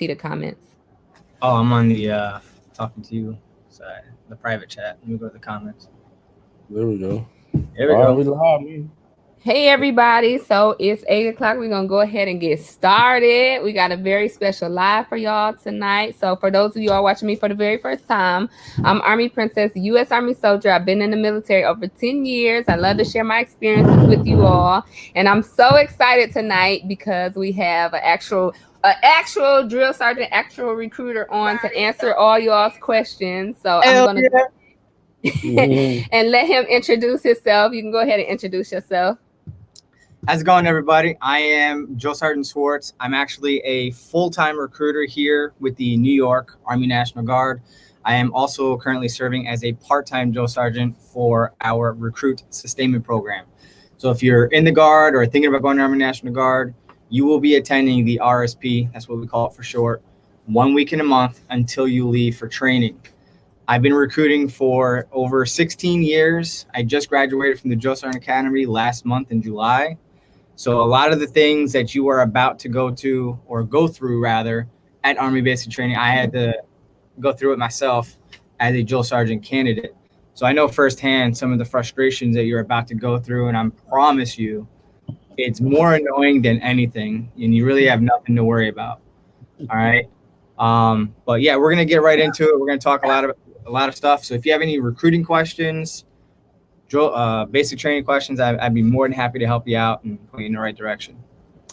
see the comments. Oh, I'm on the talking to you side, the private chat. Let me go to the comments. There we go. There we All right, go. we live, man. Hey everybody, so it's 8 o'clock. We're gonna go ahead and get started. We got a very special live for y'all tonight. So for those of you who are watching me for the very first time, I'm Army Princess, U.S. Army soldier. I've been in the military over 10 years. I love to share my experiences with you all, and I'm so excited tonight because we have an actual drill sergeant, actual recruiter on to answer all y'all's questions. So I'm gonna and let him introduce himself. You can go ahead and introduce yourself. How's it going, everybody? I am Drill Sergeant Swartz. I'm actually a full-time recruiter here with the New York Army National Guard. I am also currently serving as a part-time drill sergeant for our recruit sustainment program. So if you're in the Guard or thinking about going to Army National Guard, you will be attending the RSP, that's what we call it for short, 1 week in a month until you leave for training. I've been recruiting for over 16 years. I just graduated from the Drill Sergeant Academy last month in July. So a lot of the things that you are about to go through at Army Basic Training, I had to go through it myself as a drill sergeant candidate. So I know firsthand some of the frustrations that you're about to go through, and I promise you, it's more annoying than anything, and you really have nothing to worry about. All right. But yeah, we're gonna get right into it. We're gonna talk a lot of stuff. So if you have any recruiting questions, basic training questions, I'd be more than happy to help you out and point you in the right direction.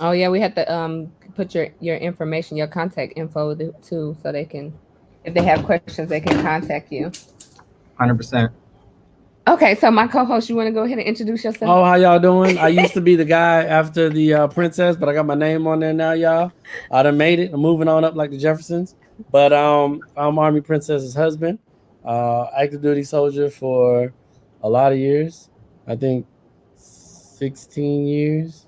Oh yeah, we have to put your information, your contact info too, so they can, if they have questions, they can contact you. 100%. Okay, so my co-host, you want to go ahead and introduce yourself? Oh, how y'all doing? I used to be the guy after the princess, but I got my name on there now, y'all. I done made it. I'm moving on up like the Jeffersons. But I'm Army Princess's husband, active duty soldier for a lot of years. I think 16 years.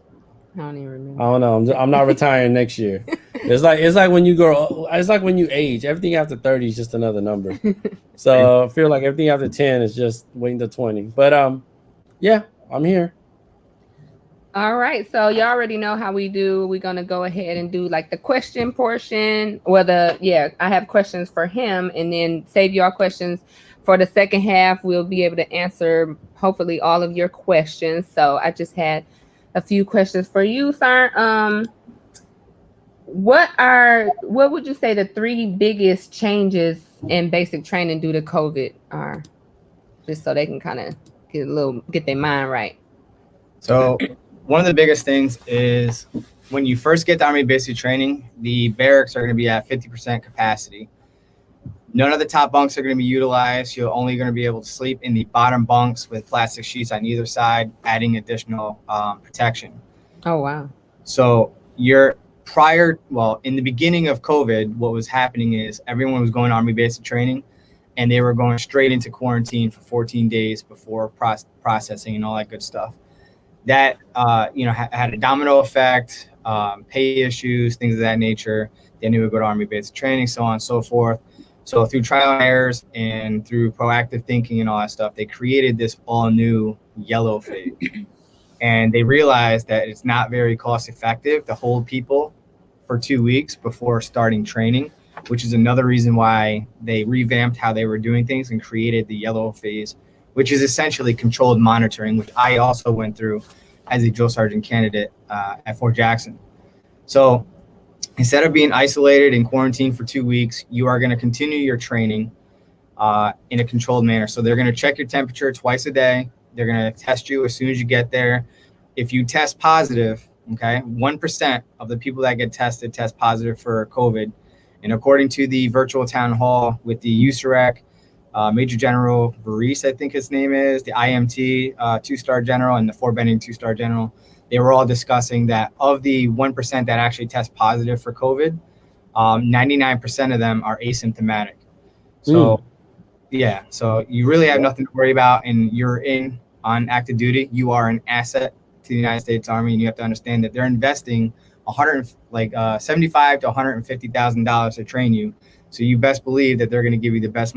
I don't even remember. I don't know. I'm not retiring next year. It's like when you grow. It's like when you age. Everything after 30 is just another number. So I feel like everything after 10 is just waiting to 20. But yeah, I'm here. All right, so you already know how we do. We're gonna go ahead and do like the question portion. I have questions for him, and then save your questions for the second half. We'll be able to answer hopefully all of your questions. So I just had a few questions for you, sir. What would you say the 3 biggest changes in basic training due to COVID are? Just so they can kind of get their mind right. So one of the biggest things is when you first get to Army Basic Training, the barracks are going to be at 50% capacity. None of the top bunks are going to be utilized. You're only going to be able to sleep in the bottom bunks with plastic sheets on either side, adding additional protection. Oh, wow. So in the beginning of COVID, what was happening is everyone was going to Army Basic Training, and they were going straight into quarantine for 14 days before processing and all that good stuff. That, had a domino effect, pay issues, things of that nature. Then they would go to Army Basic Training, so on and so forth. So through trial and errors and through proactive thinking and all that stuff, they created this all new yellow phase. And they realized that it's not very cost effective to hold people for 2 weeks before starting training, which is another reason why they revamped how they were doing things and created the yellow phase, which is essentially controlled monitoring, which I also went through as a drill sergeant candidate at Fort Jackson. So instead of being isolated and quarantined for 2 weeks, you are going to continue your training in a controlled manner. So they're going to check your temperature twice a day. They're going to test you as soon as you get there. If you test positive, 1% of the people that get tested test positive for COVID. And according to the virtual town hall with the USAREC, Major General Varese, I think his name is, the IMT 2-star general and the Fort Benning 2-star general, they were all discussing that of the 1% that actually test positive for COVID, 99% of them are asymptomatic. So yeah, so you really have nothing to worry about, and you're on active duty. You are an asset to the United States Army, and you have to understand that they're investing $75,000 to $150,000 to train you. So you best believe that they're going to give you the best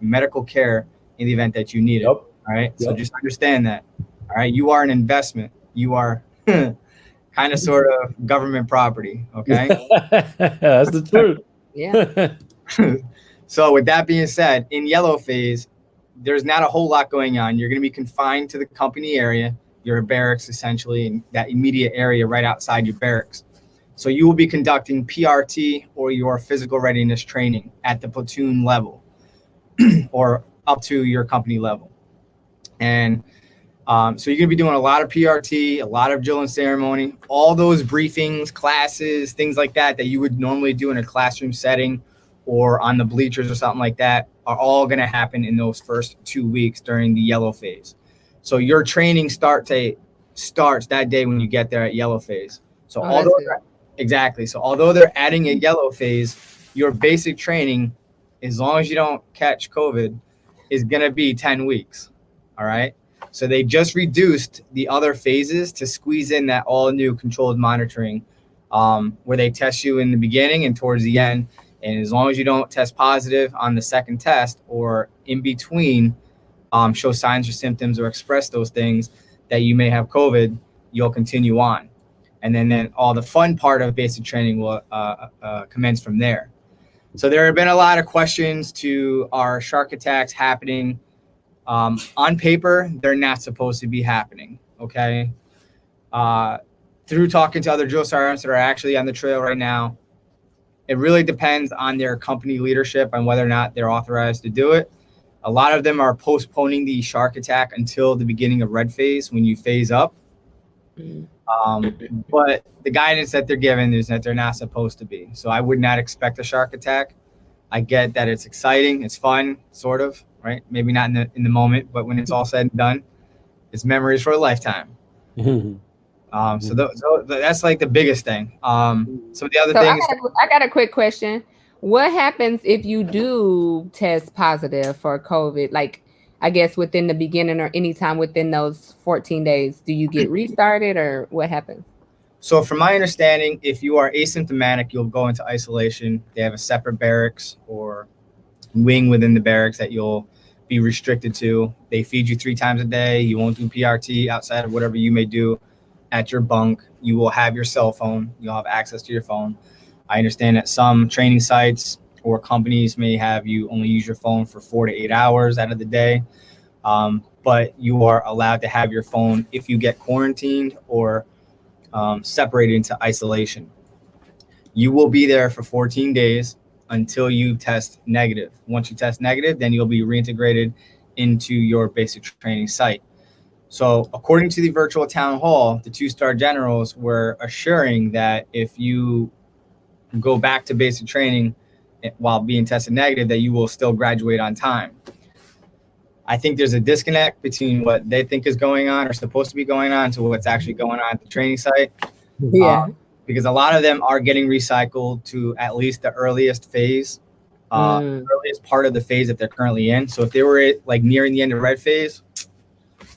medical care in the event that you need it. All right. So just understand that. All right. You are an investment. You are kind of sort of government property. Okay. That's the truth. Yeah. So with that being said, in yellow phase, there's not a whole lot going on. You're going to be confined to the company area, your barracks essentially, in that immediate area right outside your barracks. So you will be conducting PRT or your physical readiness training at the platoon level or up to your company level. And so you're going to be doing a lot of PRT, a lot of drill and ceremony, all those briefings, classes, things like that you would normally do in a classroom setting or on the bleachers or something like that are all going to happen in those first 2 weeks during the yellow phase. So your training starts that day when you get there at yellow phase. So although they're adding a yellow phase, your basic training, as long as you don't catch COVID, is going to be 10 weeks. All right. So they just reduced the other phases to squeeze in that all new controlled monitoring, where they test you in the beginning and towards the end. And as long as you don't test positive on the second test or in between, show signs or symptoms or express those things that you may have COVID, you'll continue on. And then all the fun part of basic training will commence from there. So there have been a lot of questions to our shark attacks happening. On paper, they're not supposed to be happening, okay? Through talking to other drill sergeants that are actually on the trail right now, it really depends on their company leadership on whether or not they're authorized to do it. A lot of them are postponing the shark attack until the beginning of red phase when you phase up. But the guidance that they're given is that they're not supposed to be. So I would not expect a shark attack. I get that it's exciting, it's fun, sort of, right? Maybe not in the moment, but when it's all said and done, it's memories for a lifetime. So that's like the biggest thing. Some of the other things. I got a quick question. What happens if you do test positive for COVID? Like, I guess within the beginning or anytime within those 14 days, do you get restarted or what happens? So from my understanding, if you are asymptomatic, you'll go into isolation. They have a separate barracks or wing within the barracks that you'll be restricted to. They feed you 3 times a day. You won't do PRT outside of whatever you may do at your bunk. You will have your cell phone. You'll have access to your phone. I understand that some training sites or companies may have you only use your phone for 4 to 8 hours out of the day. But you are allowed to have your phone if you get quarantined or separated into isolation. You will be there for 14 days until you test negative. Once you test negative, then you'll be reintegrated into your basic training site. So according to the virtual town hall, the 2-star generals were assuring that if you go back to basic training while being tested negative, that you will still graduate on time. I think there's a disconnect between what they think is going on or supposed to be going on to what's actually going on at the training site. Yeah. Because a lot of them are getting recycled to at least the earliest phase, earliest part of the phase that they're currently in. So if they were like nearing the end of red phase,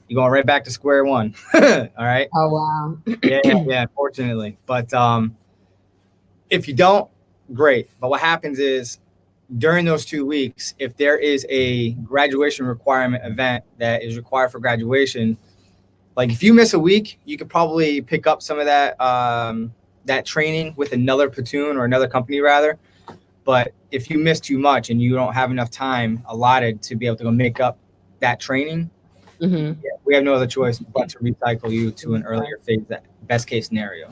you're going right back to square one. All right. Oh, wow. Yeah, unfortunately. But if you don't, great. But what happens is during those 2 weeks, if there is a graduation requirement event that is required for graduation, like if you miss a week, you could probably pick up some of that that training with another platoon or another company rather. But if you miss too much and you don't have enough time allotted to be able to go make up that training, we have no other choice but to recycle you to an earlier phase, that best case scenario.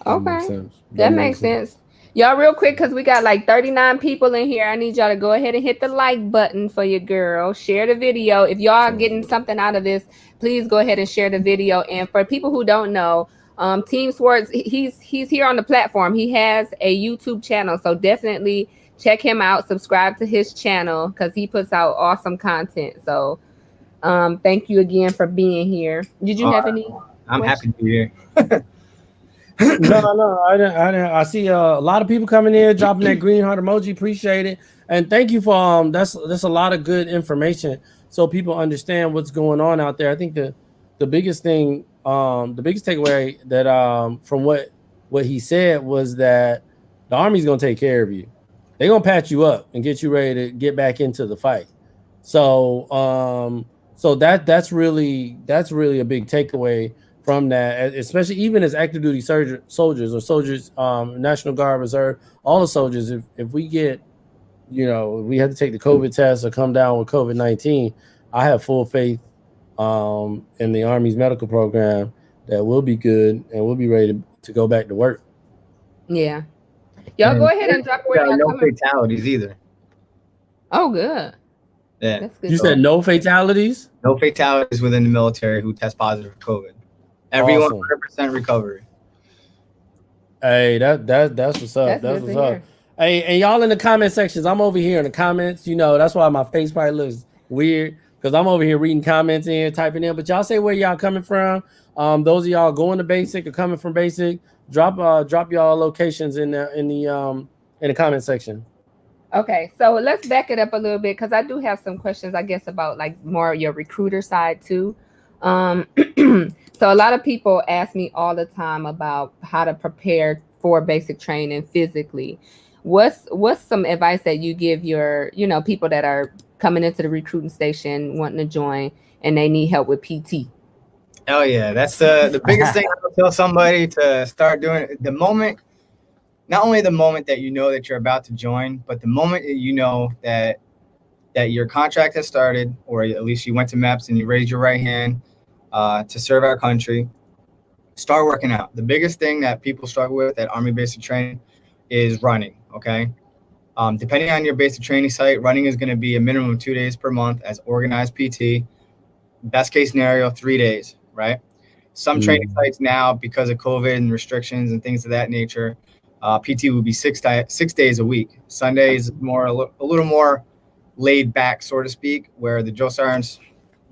Okay, that makes sense. Y'all, real quick, because we got like 39 people in here. I need y'all to go ahead and hit the like button for your girl. Share the video. If y'all are getting something out of this, please go ahead and share the video. And for people who don't know, Team Swartz, he's here on the platform. He has a YouTube channel, so definitely check him out. Subscribe to his channel because he puts out awesome content. So thank you again for being here. Did you have any? I'm happy to be here. No, I didn't. I see a lot of people coming in, dropping that green heart emoji. Appreciate it, and thank you for that's a lot of good information, so people understand what's going on out there. I think the biggest thing, the biggest takeaway that from what he said was that the Army's gonna take care of you. They're gonna patch you up and get you ready to get back into the fight. So that's really a big takeaway from that, especially even as active duty soldiers or soldiers, National Guard, Reserve, all the soldiers. If we get, we have to take the COVID test or come down with COVID-19, I have full faith in the Army's medical program that we'll be good and we'll be ready to go back to work. Yeah. Y'all go ahead and drop where y'all no coming. fatalities either. Oh, good. Yeah. That's good. You said no fatalities? No fatalities within the military who test positive for COVID. Everyone Awesome. 100% recovery. Hey, that's what's up. That's what's up. Hey, and y'all in the comment sections, I'm over here in the comments. That's why my face probably looks weird, because I'm over here reading comments in, typing in. But y'all say where y'all coming from. Those of y'all going to basic or coming from basic, drop y'all locations in the comment section. Okay, so let's back it up a little bit, because I do have some questions, I guess, about like more your recruiter side too. So a lot of people ask me all the time about how to prepare for basic training physically. What's some advice that you give your people that are coming into the recruiting station wanting to join and they need help with PT? Oh yeah, that's the biggest thing I would tell somebody to start doing. The moment, not only the moment that you know that you're about to join, but the moment that you know that your contract has started, or at least you went to MEPS and you raised your right hand to serve our country, start working out. The biggest thing that people struggle with at Army Basic Training is running, okay? Depending on your basic training site, running is going to be a minimum of 2 days per month as organized PT. Best case scenario, 3 days, right? Some training sites now, because of COVID and restrictions and things of that nature, PT would be 6 days a week. Sundays more a little more laid back, so to speak, where the drill sergeants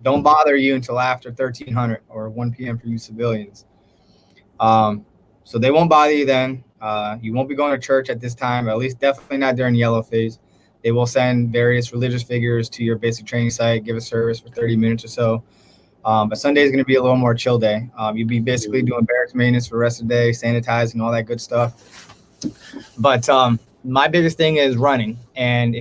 don't bother you until after 1300 or 1 p.m. for you civilians. So they won't bother you then. You won't be going to church at this time, or at least definitely not during yellow phase. They will send various religious figures to your basic training site, give a service for 30 minutes or so. But Sunday is going to be a little more chill day. You'll be basically doing barracks maintenance for the rest of the day, sanitizing, all that good stuff. But my biggest thing is running. And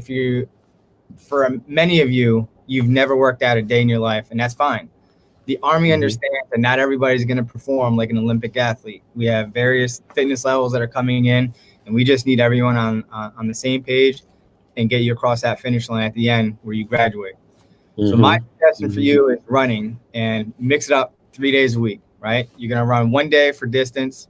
for many of you, you've never worked out a day in your life, and that's fine. The Army understands that not everybody's going to perform like an Olympic athlete. We have various fitness levels that are coming in, and we just need everyone on the same page and get you across that finish line at the end where you graduate. So my suggestion for you is running, and mix it up 3 days a week, right? You're going to run 1 day for distance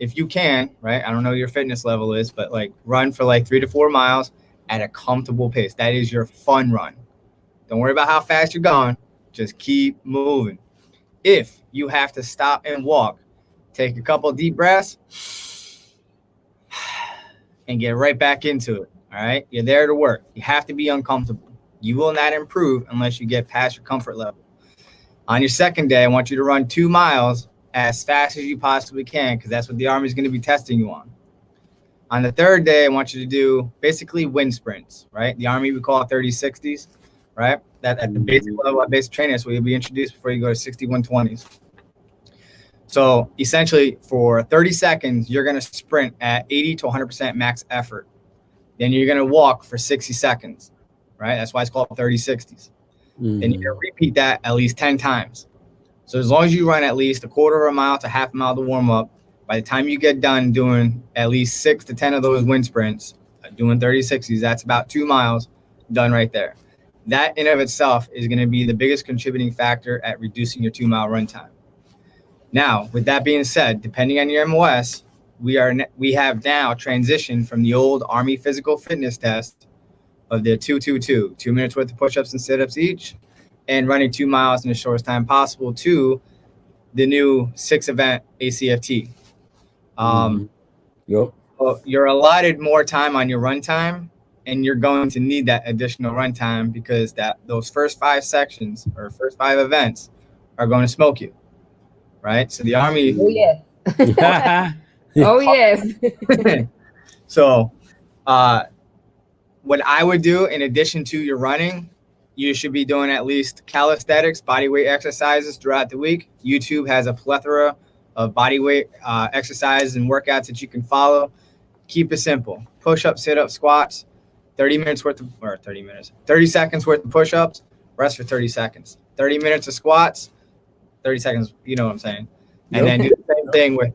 if you can, right? I don't know what your fitness level is, but like run for like 3 to 4 miles at a comfortable pace. That is your fun run. Don't worry about how fast you're going. Just keep moving. If you have to stop and walk, take a couple deep breaths and get right back into it. All right. You're there to work. You have to be uncomfortable. You will not improve unless you get past your comfort level. On your second day, I want you to run 2 miles as fast as you possibly can, because that's what the Army is going to be testing you on. On the third day, I want you to do basically wind sprints, right? The Army, we call it 30-60s, right? That at the basic level of basic training, so you'll be introduced before you go to 61-20s. So essentially, for 30 seconds, you're going to sprint at 80 to 100% max effort. Then you're going to walk for 60 seconds, right? That's why it's called 30-60s. Then you're going to repeat that at least 10 times. So as long as you run at least a quarter of a mile to half a mile to warm up, by the time you get done doing at least 6 to 10 of those wind sprints, doing 30-60s, that's about 2 miles done right there. That in of itself is going to be the biggest contributing factor at reducing your 2 mile run time. Now, with that being said, depending on your MOS, we have now transitioned from the old Army physical fitness test of the 2-2-2, 2 minutes worth of push-ups and sit-ups each, and running 2 miles in the shortest time possible, to the new 6-event ACFT. Well, you're allotted more time on your run time, and you're going to need that additional run time, because those first 5 sections or first 5 events are going to smoke you, right? So the Army. Oh yes. Oh yes. So, what I would do in addition to your running, you should be doing at least calisthenics, body weight exercises throughout the week. YouTube has a plethora of body weight exercises and workouts that you can follow. Keep it simple. Push-ups, sit-ups, squats, 30 seconds worth of push-ups, rest for 30 seconds. 30 minutes of squats, 30 seconds, you know what I'm saying? And then do the same thing with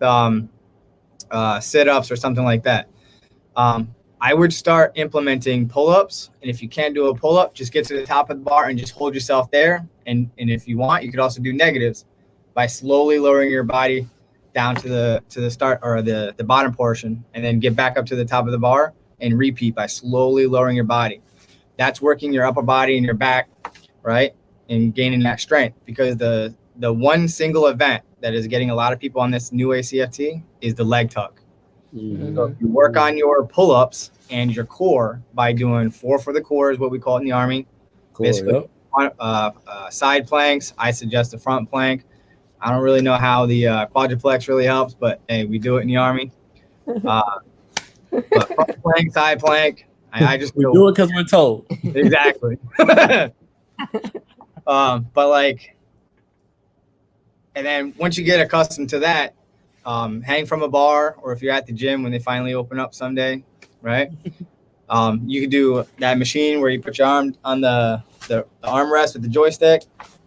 sit-ups or something like that. I would start implementing pull-ups, and if you can't do a pull-up, just get to the top of the bar and just hold yourself there. And if you want, you could also do negatives by slowly lowering your body down to the start or the bottom portion, and then get back up to the top of the bar and repeat by slowly lowering your body. That's working your upper body and your back, right? And gaining that strength, because the one single event that is getting a lot of people on this new ACFT is the leg tuck. Mm-hmm. So if you work on your pull-ups and your core by doing 4 for the core is what we call it in the Army. Cool, Basically, side planks. I suggest the front plank. I don't really know how the quadruplex really helps, but hey, we do it in the Army. But front plank, side plank. I just we do it because we're told. Exactly. But like, and then once you get accustomed to that, hang from a bar, or if you're at the gym when they finally open up someday, right? You can do that machine where you put your arm on the armrest with the joystick.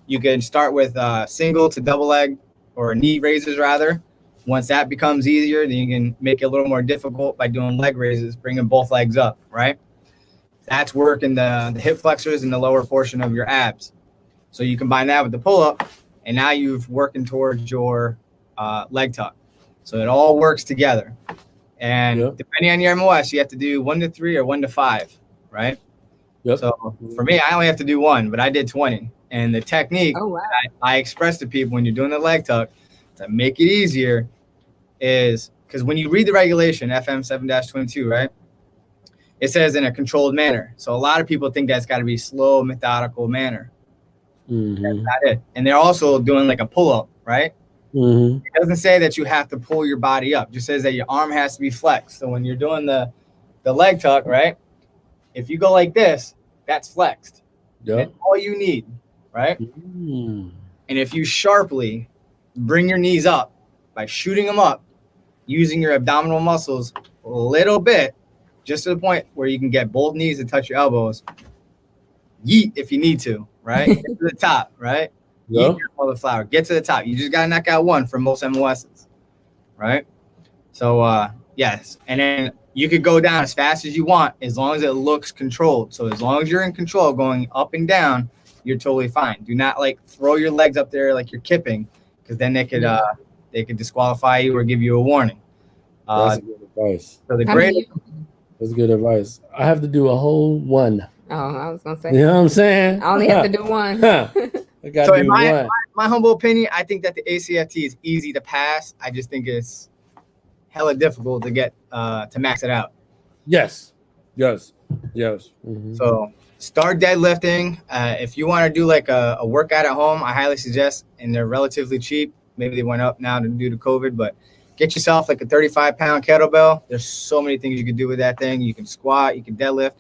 You can start with single to double leg or knee raises rather. Once that becomes easier, then you can make it a little more difficult by doing leg raises, bringing both legs up, right? That's working the hip flexors and the lower portion of your abs. So you combine that with the pull-up, and now you've working towards your leg tuck. So it all works together. And depending on your MOS, you have to do 1 to 3 or 1 to 5, right? Yep. So for me, I only have to do 1, but I did 20. And the technique I express to people when you're doing the leg tuck to make it easier is, because when you read the regulation, FM 7-22, right? It says in a controlled manner. So a lot of people think that's got to be slow, methodical manner. Mm-hmm. That's not it. And they're also doing like a pull-up, right? Mm-hmm. It doesn't say that you have to pull your body up. It just says that your arm has to be flexed. So when you're doing the leg tuck, right? If you go like this, that's flexed. Yep. That's all you need, right? Mm. And if you sharply bring your knees up by shooting them up, using your abdominal muscles a little bit, just to the point where you can get both knees to touch your elbows, yeet if you need to, right? Get to the top, right? Yep. Yeet flower. Get to the top. You just got to knock out 1 for most MOSs, right? So, yes. And then you could go down as fast as you want as long as it looks controlled. So as long as you're in control going up and down, you're totally fine. Do not like throw your legs up there like you're kipping, because then they could disqualify you or give you a warning. That's good advice. So That's good advice. I have to do a whole 1. Oh, I was gonna say. You know what I'm saying? I only have to do 1. I got so to in do 1. my humble opinion, I think that the ACFT is easy to pass. I just think it's hella difficult to get to max it out. Yes. Mm-hmm. So start deadlifting. If you want to do like a workout at home, I highly suggest, and they're relatively cheap. Maybe they went up now due to COVID, but get yourself like a 35-pound kettlebell. There's so many things you can do with that thing. You can squat, you can deadlift,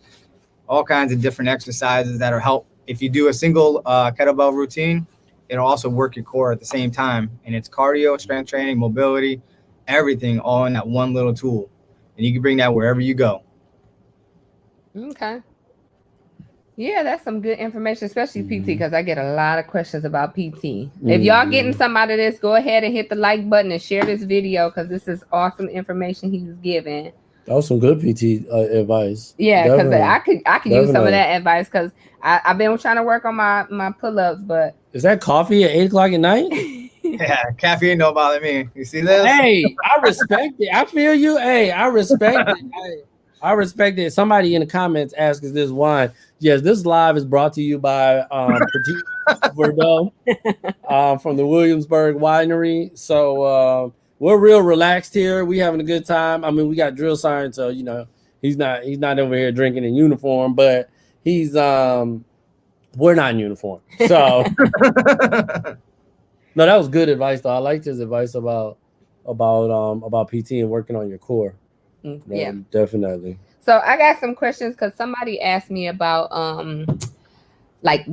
all kinds of different exercises that'll help. If you do a single kettlebell routine, it'll also work your core at the same time. And it's cardio, strength training, mobility, everything all in that one little tool. And you can bring that wherever you go. Okay. Yeah, that's some good information, especially PT, because I get a lot of questions about PT. If y'all getting some out of this, go ahead and hit the like button and share this video, because this is awesome information he's giving. That was some good PT advice. Yeah, because I could use some of that advice, because I've been trying to work on my pull-ups, but is that coffee at 8:00 at night? Yeah, caffeine don't bother me. You see this? Hey, I respect it. I feel you. Hey, I respect it. I respect it. Somebody in the comments asked, "Is this wine?" Yes, this live is brought to you by Petit Verdot from the Williamsburg Winery. So we're real relaxed here. We having a good time. I mean, we got drill sergeant, so you know he's not over here drinking in uniform, but he's we're not in uniform. So no, that was good advice though. I liked his advice about PT and working on your core. Yeah, definitely. So I got some questions, because somebody asked me about like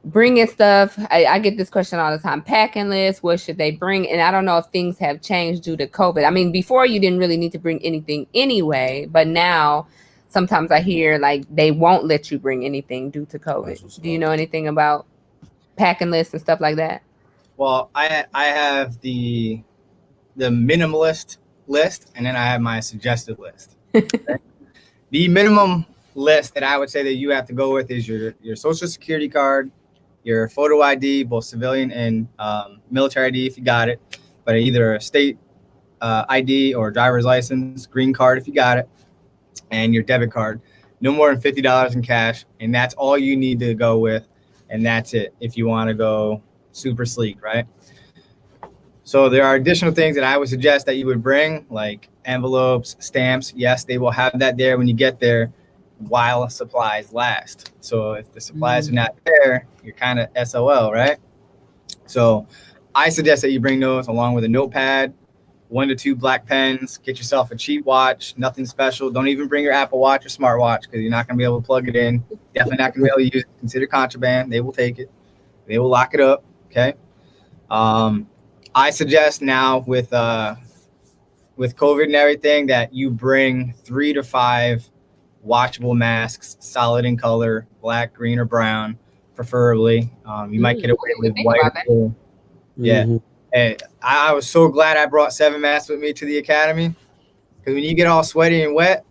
bringing stuff. I get this question all the time. Packing list, what should they bring? And I don't know if things have changed due to COVID. I mean, before you didn't really need to bring anything anyway, but now sometimes I hear like they won't let you bring anything due to COVID. Do you know anything about packing lists and stuff like that? Well, I have the minimalist list, and then I have my suggested list. The minimum list that I would say that you have to go with is your social security card, your photo ID, both civilian and military ID if you got it, but either a state ID or driver's license, green card if you got it, and your debit card. No more than $50 in cash, and that's all you need to go with, and that's it if you want to go super sleek, right? So there are additional things that I would suggest that you would bring, like envelopes, stamps. Yes, they will have that there when you get there while supplies last. So if the supplies are not there, you're kind of SOL, right? So I suggest that you bring those along with a notepad, 1 to 2 black pens, get yourself a cheap watch, nothing special. Don't even bring your Apple Watch or smartwatch because you're not going to be able to plug it in. Definitely not going to be able to use it. Consider contraband. They will take it. They will lock it up, okay? I suggest now with COVID and everything that you bring 3 to 5 watchable masks, solid in color, black, green, or brown, preferably. You might get away with white. Yeah. Mm-hmm. And I was so glad I brought 7 masks with me to the academy because when you get all sweaty and wet,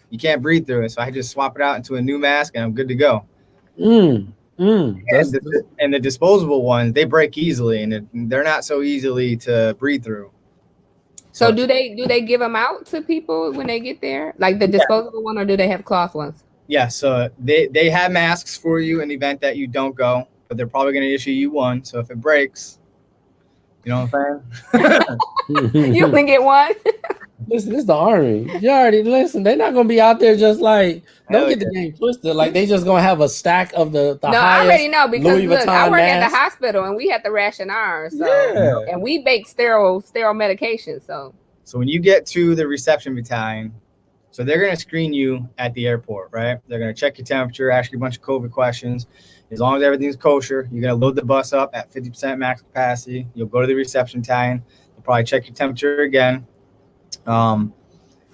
you can't breathe through it. So I just swap it out into a new mask and I'm good to go. And the disposable ones, they break easily and they're not so easily to breathe through. So do they give them out to people when they get there, like the disposable one, or do they have cloth ones? Yeah, so they have masks for you in the event that you don't go, but they're probably going to issue you one. So if it breaks, you know what I'm saying? You only get one. Listen, this is the Army. You already listen. They're not gonna be out there just like don't get the game twisted. Like they just gonna have a stack of the no, highest I already know because Louis look, I Vuitton work at mask. the hospital and we have to ration ours. So and we bake sterile medication. So when you get to the reception battalion, so they're gonna screen you at the airport, right? They're gonna check your temperature, ask you a bunch of COVID questions. As long as everything's kosher, you're gonna load the bus up at 50% max capacity. You'll go to the reception battalion. They'll probably check your temperature again. And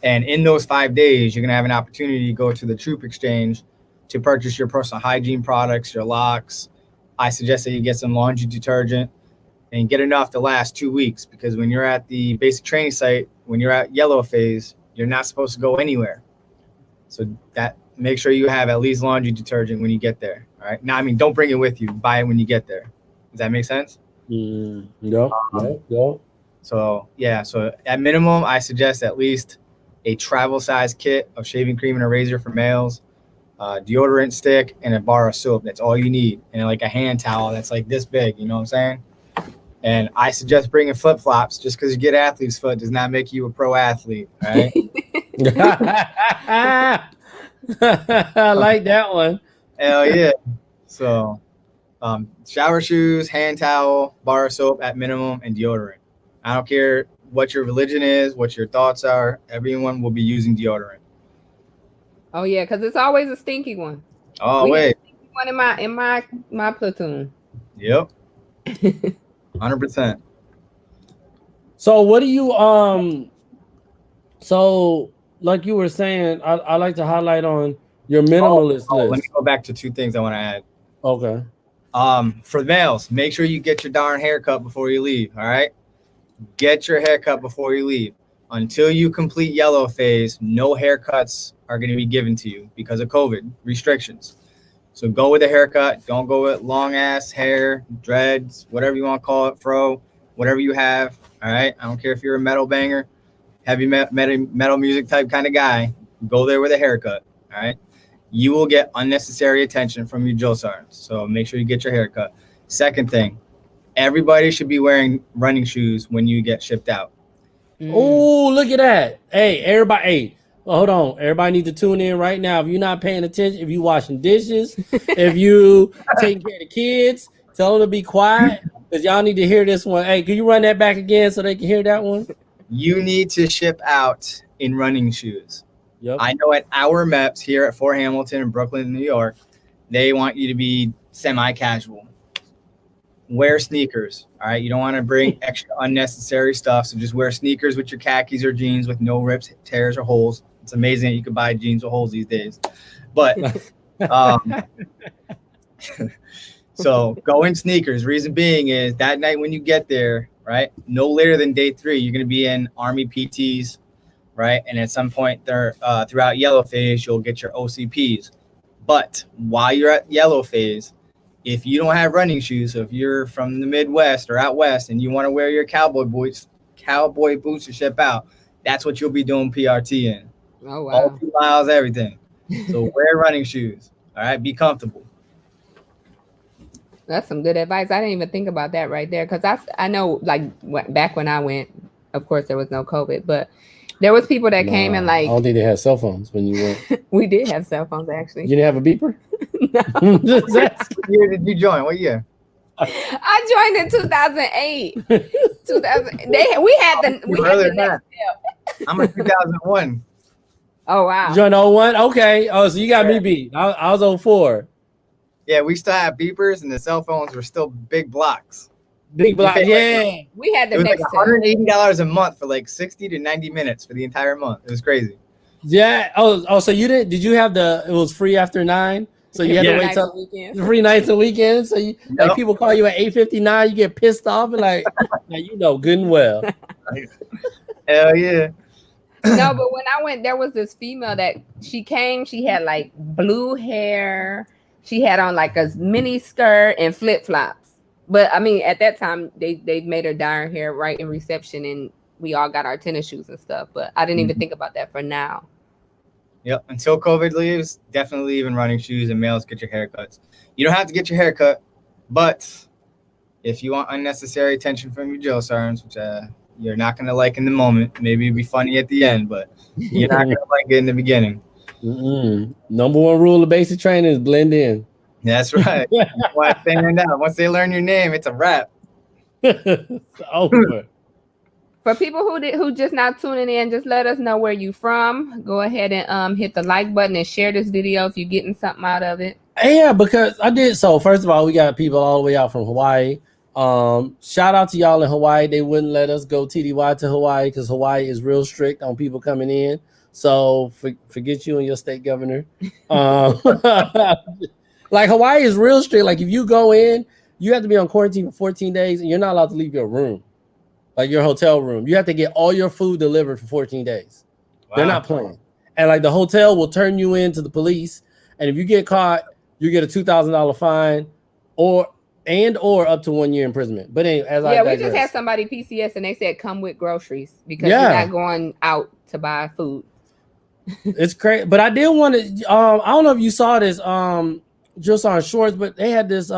in those 5 days, you're going to have an opportunity to go to the troop exchange to purchase your personal hygiene products, your locks. I suggest that you get some laundry detergent and get enough to last 2 weeks because when you're at the basic training site, when you're at yellow phase, you're not supposed to go anywhere. So that make sure you have at least laundry detergent when you get there. All right. Now, I mean, don't bring it with you. Buy it when you get there. Does that make sense? Yeah. So yeah, so at minimum, I suggest at least a travel size kit of shaving cream and a razor for males, deodorant stick, and a bar of soap. That's all you need. And like a hand towel that's like this big, you know what I'm saying? And I suggest bringing flip flops. Just because you get athlete's foot does not make you a pro athlete. All right. I like that one. Hell yeah. So shower shoes, hand towel, bar of soap at minimum, and deodorant. I don't care what your religion is, what your thoughts are. Everyone will be using deodorant. Oh yeah, because it's always a stinky one. Oh wait, one in my platoon. Yep, 100%. So what do you So like you were saying, I like to highlight on your minimalist list. Let me go back to 2 things I want to add. Okay. For males, make sure you get your darn haircut before you leave. All right. Get your haircut before you leave. Until you complete yellow phase, no haircuts are going to be given to you because of COVID restrictions. So go with a haircut. Don't go with long ass hair, dreads, whatever you want to call it, fro, whatever you have. All right. I don't care if you're a metal banger, heavy metal music type kind of guy. Go there with a haircut. All right. You will get unnecessary attention from your drill sergeants. So make sure you get your haircut. Second thing. Everybody should be wearing running shoes when you get shipped out. Oh, look at that. Hey, everybody. Hey, hold on. Everybody needs to tune in right now. If you're not paying attention, if you washing dishes, if you taking care of the kids, tell them to be quiet because y'all need to hear this one. Hey, can you run that back again so they can hear that one? You need to ship out in running shoes. Yep. I know at our MEPS here at Fort Hamilton in Brooklyn, New York, they want you to be semi-casual. Wear sneakers. All right. You don't want to bring extra unnecessary stuff. So just wear sneakers with your khakis or jeans with no rips, tears, or holes. It's amazing that you can buy jeans with holes these days. But So go in sneakers. Reason being is that night when you get there, right? No later than day 3, you're going to be in Army PTs, right? And at some point there, throughout yellow phase, you'll get your OCPs. But while you're at yellow phase, if you don't have running shoes, so if you're from the Midwest or out west and you want to wear your cowboy boots to ship out, that's what you'll be doing PRT in. Oh wow. All 2 miles, everything. So wear running shoes. All right, be comfortable. That's some good advice. I didn't even think about that right there, because I know, like, back when I went, of course there was no COVID, but there was people that came and like. I don't think they had cell phones when you went. We did have cell phones actually. You didn't have a beeper? No. Just asking. What year did you join? What year? I joined in 2008. 2000. We had the next step. I'm in 2001. Oh wow. You joined 01? Okay. Oh, so you got me beat. I was 04. Yeah, we still have beepers, and the cell phones were still big blocks. Big block, yeah. We had the It was next like $180 a month for like 60 to 90 minutes for the entire month. It was crazy. Yeah. Oh, so you did you have it was free after 9? So you had to wait till free nights and weekends. So like people call you at 8:59, you get pissed off and like, now you know good and well. Hell yeah. No, but when I went, there was this female that she came, she had like blue hair. She had on like a mini skirt and flip-flops. But I mean, at that time, they made her dye her hair right in reception, and we all got our tennis shoes and stuff. But I didn't even think about that for now. Yep. Until COVID leaves, definitely leave in running shoes, and males get your haircuts. You don't have to get your haircut, but if you want unnecessary attention from your drill sergeants, which you're not going to like in the moment, maybe it'll be funny at the end, but you're not going to like it in the beginning. Number 1 rule of basic training is blend in. That's right. Why stand out? Once they learn your name, it's a wrap. It's over. For people who just now tuning in, just let us know where you from. Go ahead and hit the like button and share this video if you're getting something out of it. Yeah, because I did. So first of all, we got people all the way out from Hawaii. Shout out to y'all in Hawaii. They wouldn't let us go TDY to Hawaii because Hawaii is real strict on people coming in. So forget you and your state governor. Like Hawaii is real strict. Like if you go in, you have to be on quarantine for 14 days and you're not allowed to leave your room, like your hotel room. You have to get all your food delivered for 14 days. Wow. They're not playing. And like the hotel will turn you in to the police. And if you get caught, you get a $2,000 fine or up to 1 year imprisonment. But anyway, we just had somebody PCS and they said come with groceries because you're not going out to buy food. It's crazy. But I did want to, I don't know if you saw this, just on shorts, but they had this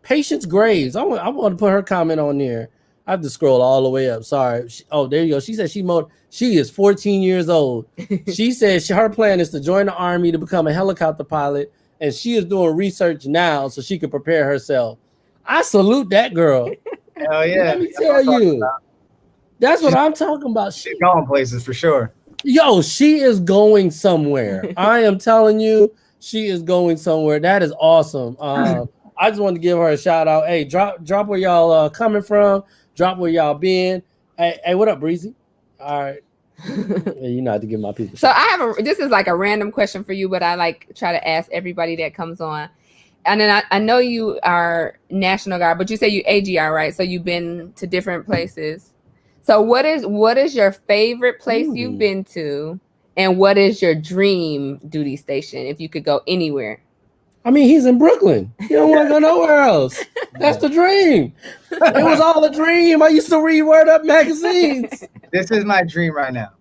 Patience Graves. I want to put her comment on there. I have to scroll all the way up. Sorry. There you go. She said she is 14 years old. She said her plan is to join the Army to become a helicopter pilot, and she is doing research now so she can prepare herself. I salute that girl. Hell yeah. Let me tell you. That's what I'm talking about. She's going places for sure. Yo, she is going somewhere. I am telling you. She is going somewhere. That is awesome. I just wanted to give her a shout out. Hey, drop where y'all coming from. Drop where y'all been. Hey, what up, Breezy? All right. Yeah, you know how to give my people. So this is like a random question for you, but I like try to ask everybody that comes on. And then I know you are National Guard, but you say you AGR, right? So you've been to different places. So what is your favorite place you've been to? And what is your dream duty station if you could go anywhere? I mean, he's in Brooklyn. You don't want to go nowhere else. That's the dream. It was all a dream. I used to read Word Up magazines. This is my dream right now.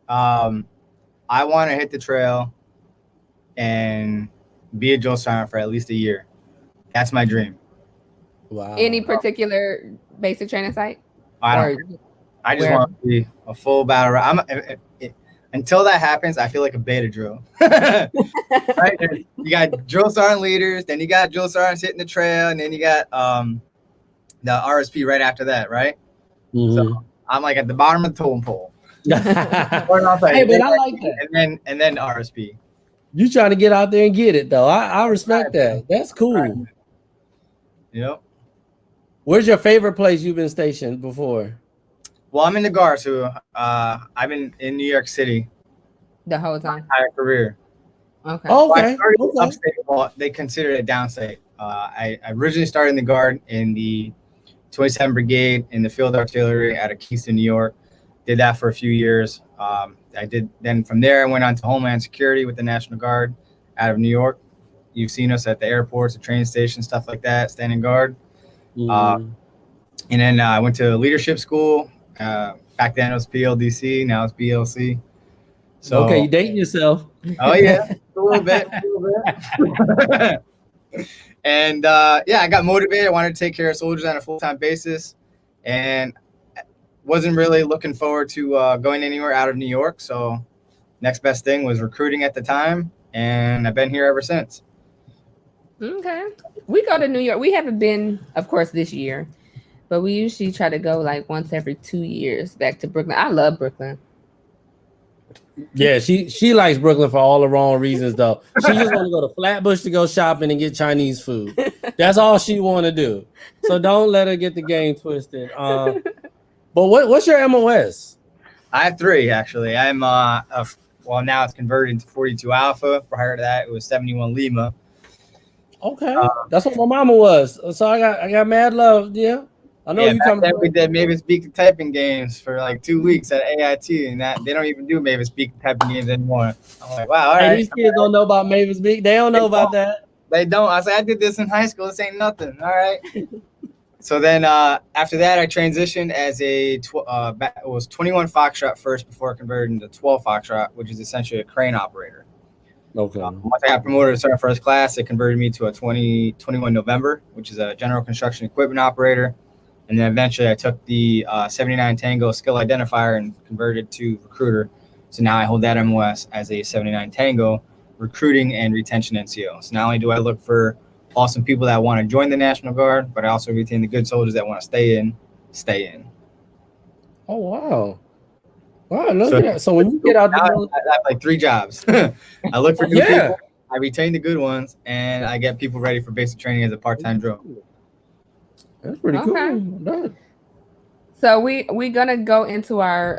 I want to hit the trail and be a drill sergeant for at least a year. That's my dream. Wow. Any particular basic training site? I just want to be a full battle round. Until that happens, I feel like a beta drill. Right? You got drill sergeant leaders, then you got drill sergeants hitting the trail, and then you got the RSP right after that, right? Mm-hmm. So I'm like at the bottom of the totem pole. Hey, but I like that. And then RSP. You trying to get out there and get it though. I respect that. That's cool. Yep. Where's your favorite place you've been stationed before? Well, I'm in the Guard, so I've been in New York City the whole time. My entire career. Okay. Okay. Upstate, well, they consider it downstate. I originally started in the Guard in the 27th Brigade in the Field Artillery out of Kingston, New York. Did that for a few years. Then from there, I went on to Homeland Security with the National Guard out of New York. You've seen us at the airports, the train stations, stuff like that, standing guard. And then I went to leadership school. Back then it was PLDC, now it's BLC. So okay, you dating yourself. Oh yeah, a little bit. And I got motivated. I wanted to take care of soldiers on a full-time basis, and wasn't really looking forward to going anywhere out of New York. So next best thing was recruiting at the time, and I've been here ever since. Okay. We go to New York. We haven't been, of course, this year, but we usually try to go like once every 2 years back to Brooklyn. I love Brooklyn. Yeah, she likes Brooklyn for all the wrong reasons, though. She just want to go to Flatbush to go shopping and get Chinese food. That's all she want to do. So don't let her get the game twisted. But what's your MOS? I have 3 actually. I'm now it's converted into 42 Alpha. Prior to that, it was 71 Lima. Okay, that's what my mama was. So I got mad love. Yeah, I know you come. We did Mavis Beacon typing games for like 2 weeks at AIT, and that they don't even do Mavis Beacon typing games anymore. I'm like, wow, all right. These kids don't know about Mavis Beacon. They don't know about that. They don't. I said, I did this in high school. This ain't nothing. All right. So then after that, I transitioned as it was 21 Foxtrot first before I converted into 12 Foxtrot, which is essentially a crane operator. Okay. Once I got promoted to Sergeant First Class, it converted me to a 21 November, which is a general construction equipment operator. And then eventually I took the 79 Tango skill identifier and converted to recruiter. So now I hold that MOS as a 79 Tango recruiting and retention NCO. So not only do I look for awesome people that want to join the National Guard, but I also retain the good soldiers that want to stay in. Oh, wow. Wow, look at that. So when you get out I have like 3 jobs. I look for new people, I retain the good ones, and I get people ready for basic training as a part-time drill. That's pretty cool. So we're gonna go into our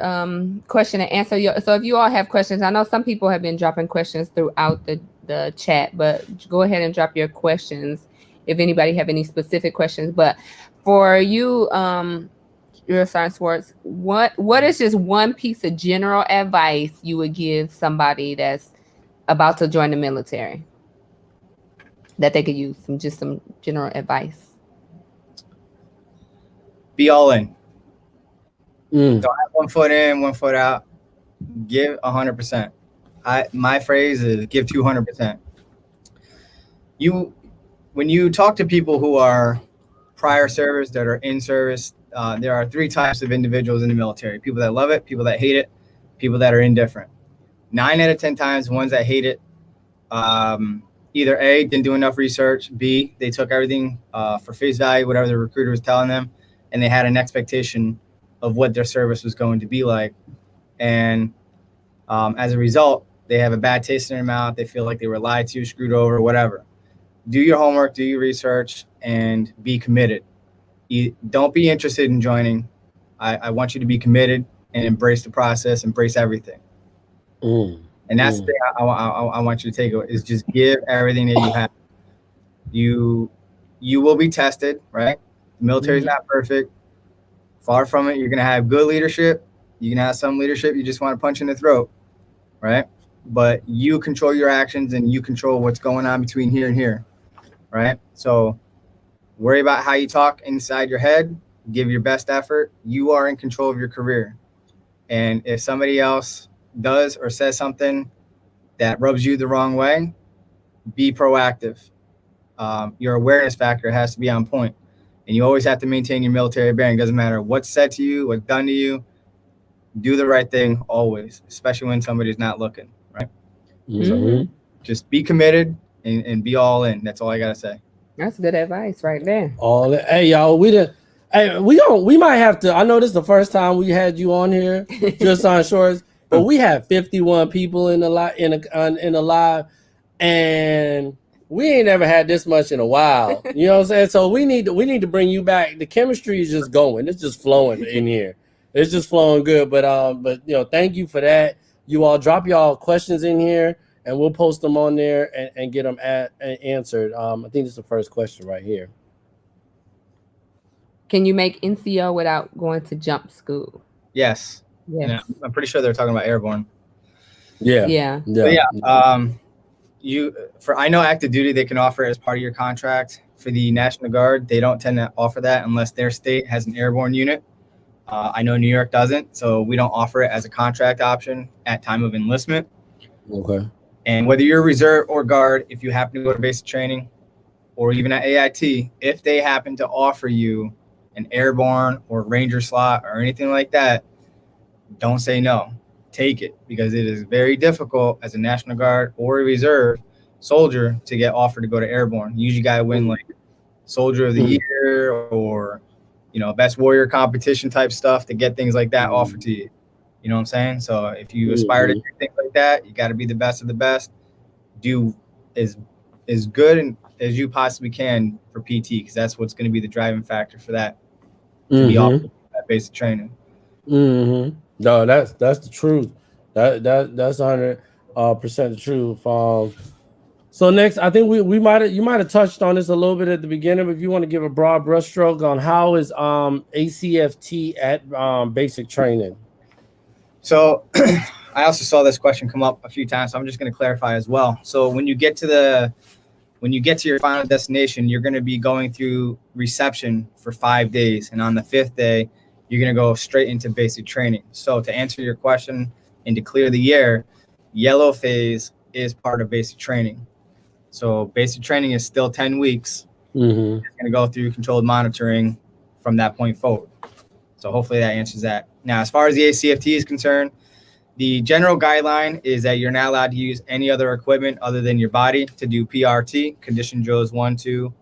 question and answer. So if you all have questions, I know some people have been dropping questions throughout the chat, but go ahead and drop your questions if anybody have any specific questions. But for you, your Sergeant Swartz, what is just one piece of general advice you would give somebody that's about to join the military that they could use? Some general advice. Be all in. Don't have one foot in, one foot out. Give 100%. My phrase is give 200%. When you talk to people who are prior service, that are in service, there are 3 types of individuals in the military: people that love it, people that hate it, people that are indifferent. 9 out of 10 times, the ones that hate it, either A, didn't do enough research, B, they took everything for face value, whatever the recruiter was telling them, and they had an expectation of what their service was going to be like. And as a result, they have a bad taste in their mouth. They feel like they were lied to, screwed over, whatever. Do your homework, do your research, and be committed. Don't be interested in joining. I want you to be committed and embrace the process, embrace everything. And that's the thing I want you to take is just give everything that you have. You will be tested, right? The military is not perfect. Far from it. You're going to have good leadership. You can have some leadership you just want to punch in the throat, right? But you control your actions and you control what's going on between here and here, right? So worry about how you talk inside your head. Give your best effort. You are in control of your career. And if somebody else does or says something that rubs you the wrong way, be proactive. Your awareness factor has to be on point. And you always have to maintain your military bearing. Doesn't matter what's said to you, what's done to you. Do the right thing always, especially when somebody's not looking, right? So just be committed and be all in. That's all I got to say. That's good advice right there. Hey, y'all, we might have to. I know this is the first time we had you on here, just on shorts, but we have 51 people in the live, and we ain't never had this much in a while. You know what I'm saying? So we need to bring you back. The chemistry is just going. It's just flowing in here. It's just flowing good. But thank you for that. You all drop y'all questions in here, and we'll post them on there and get them answered. I think this is the first question right here. Can you make NCO without going to jump school? Yes. Yes. Yeah, I'm pretty sure they're talking about airborne. Yeah. I know active duty they can offer it as part of your contract. For the National Guard, they don't tend to offer that unless their state has an airborne unit. I know New York doesn't, so we don't offer it as a contract option at time of enlistment. Okay. And whether you're reserve or guard, if you happen to go to basic training or even at AIT, if they happen to offer you an airborne or ranger slot or anything like that, don't say no. Take it, because it is very difficult as a National Guard or a reserve soldier to get offered to go to airborne. You usually got to win like Soldier of the Year or, best warrior competition type stuff to get things like that offered to you. You know what I'm saying? So if you aspire to do things like that, you got to be the best of the best. Do as good as you possibly can for PT, because that's what's going to be the driving factor for that to be offered at basic training. No, that's the truth. That's 100% the truth. So next, I think you might have touched on this a little bit at the beginning, but if you want to give a broad brushstroke on how is ACFT at basic training. So I also saw this question come up a few times, so I'm just going to clarify as well. So when you get to your final destination, you're going to be going through reception for 5 days, and on the 5th day, you're going to go straight into basic training. So to answer your question and to clear the air, yellow phase is part of basic training. So basic training is still 10 weeks. It's going to go through controlled monitoring from that point forward. So hopefully that answers that. Now, as far as the ACFT is concerned, the general guideline is that you're not allowed to use any other equipment other than your body to do PRT, condition drills 1, 2.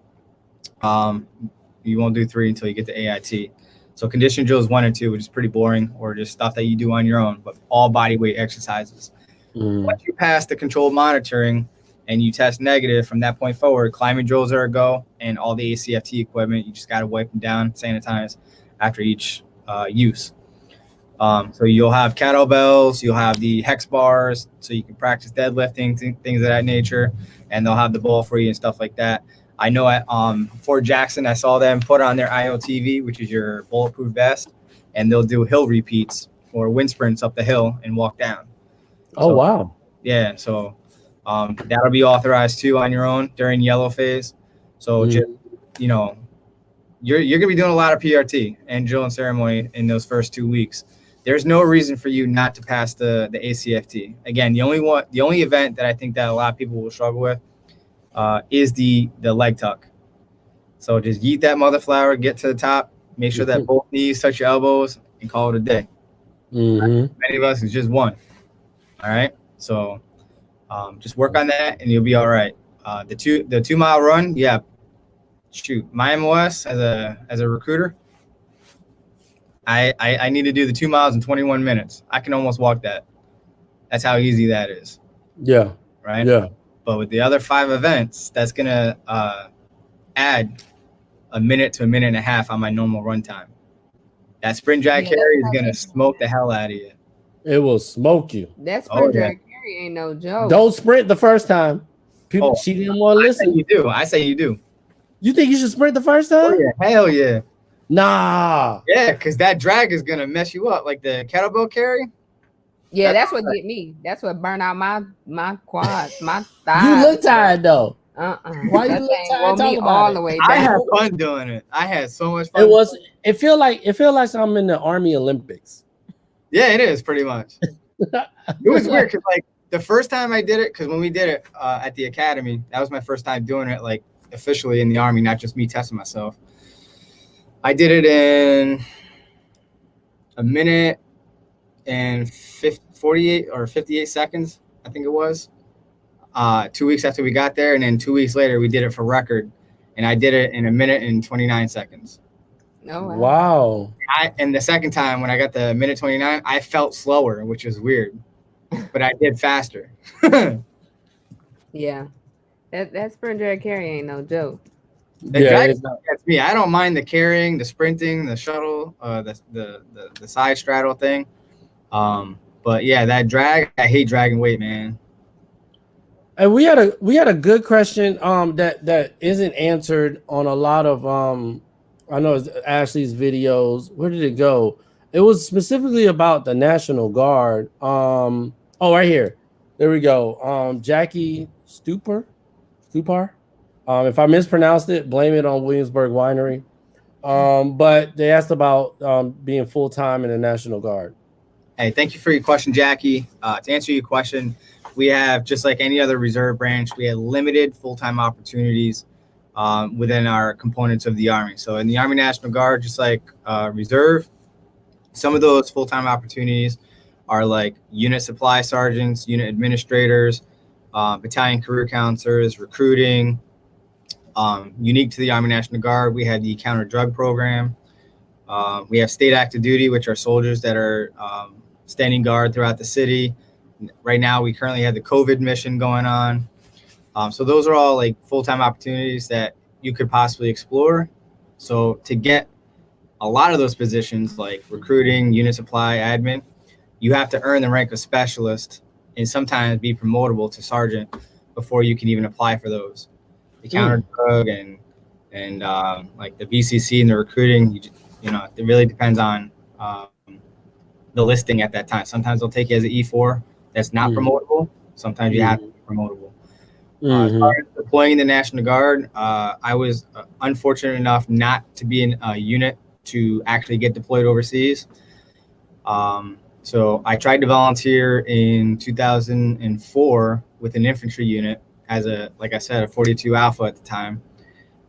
You won't do 3 until you get to AIT. So condition drills 1 and 2, which is pretty boring, or just stuff that you do on your own, but all body weight exercises. Once you pass the controlled monitoring and you test negative, from that point forward, climbing drills are a go, and all the ACFT equipment, you just got to wipe them down, sanitize after each use. So you'll have kettlebells, you'll have the hex bars, so you can practice deadlifting, things of that nature, and they'll have the ball for you and stuff like that. I know at Fort Jackson, I saw them put on their IOTV, which is your bulletproof vest, and they'll do hill repeats or wind sprints up the hill and walk down. Oh, so, wow. Yeah, so that'll be authorized too on your own during yellow phase. So just, you're going to be doing a lot of PRT and drill and ceremony in those first 2 weeks. There's no reason for you not to pass the ACFT. Again, the only event that I think that a lot of people will struggle with is the leg tuck. So just yeet that mother flower, get to the top, make sure that both knees touch your elbows, and call it a day. Many of us, it's just one. All right. So just work on that and you'll be all right. The 2 mile run. Yeah. Shoot, my MOS as a recruiter, I need to do the 2 miles in 21 minutes. I can almost walk that. That's how easy that is. Yeah. Right. Yeah. But with the other 5 events, that's gonna add a minute to a minute and a half on my normal run time. That sprint drag carry is gonna smoke the hell out of you. It will smoke you. That sprint drag carry ain't no joke. Don't sprint the first time. People, she didn't want to listen. I say you do. You think you should sprint the first time? Oh, yeah. Hell yeah. Nah. Yeah, because that drag is gonna mess you up, like the kettlebell carry. Yeah, that's what get me. That's what burn out my quads, my thighs. You look tired though. Why you look tired? Me all the way down. I had fun doing it. I had so much fun. It feel like I'm in the Army Olympics. Yeah, it is pretty much. It was weird because like the first time I did it, because when we did it at the academy, that was my first time doing it like officially in the Army, not just me testing myself. I did it in a minute and 48 or 58 seconds, I think it was. 2 weeks after we got there, and then 2 weeks later we did it for record, and I did it in a minute and 29 seconds. Oh, wow. And the second time when I got the minute 29, I felt slower, which was weird, but I did faster. Yeah, that sprint drag carry ain't no joke. That's me. I don't mind the carrying, the sprinting, the shuttle, the side straddle thing. But yeah, that drag, I hate dragging weight, man. And we had a good question that isn't answered on a lot of I know it's Ashley's videos. Where did it go? It was specifically about the National Guard. Right here. There we go. Jackie Stupar. If I mispronounced it, blame it on Williamsburg Winery. But they asked about being full time in the National Guard. Hey, thank you for your question, Jackie. To answer your question, we have, just like any other reserve branch, we have limited full-time opportunities within our components of the Army. So in the Army National Guard, just like reserve, some of those full-time opportunities are like unit supply sergeants, unit administrators, battalion career counselors, recruiting. Unique to the Army National Guard, we have the counter drug program. We have state active duty, which are soldiers that are standing guard throughout the city. Right now, we currently have the COVID mission going on. So those are all like full-time opportunities that you could possibly explore. So to get a lot of those positions like recruiting, unit supply, admin, you have to earn the rank of specialist and sometimes be promotable to sergeant before you can even apply for those. The counter drug and like the BCC and the recruiting, it really depends on the listing at that time. Sometimes they'll take you as an E4 that's not promotable. Sometimes you have to be promotable. As far as deploying the National Guard, I was unfortunate enough not to be in a unit to actually get deployed overseas. So I tried to volunteer in 2004 with an infantry unit as like I said, a 42 Alpha at the time.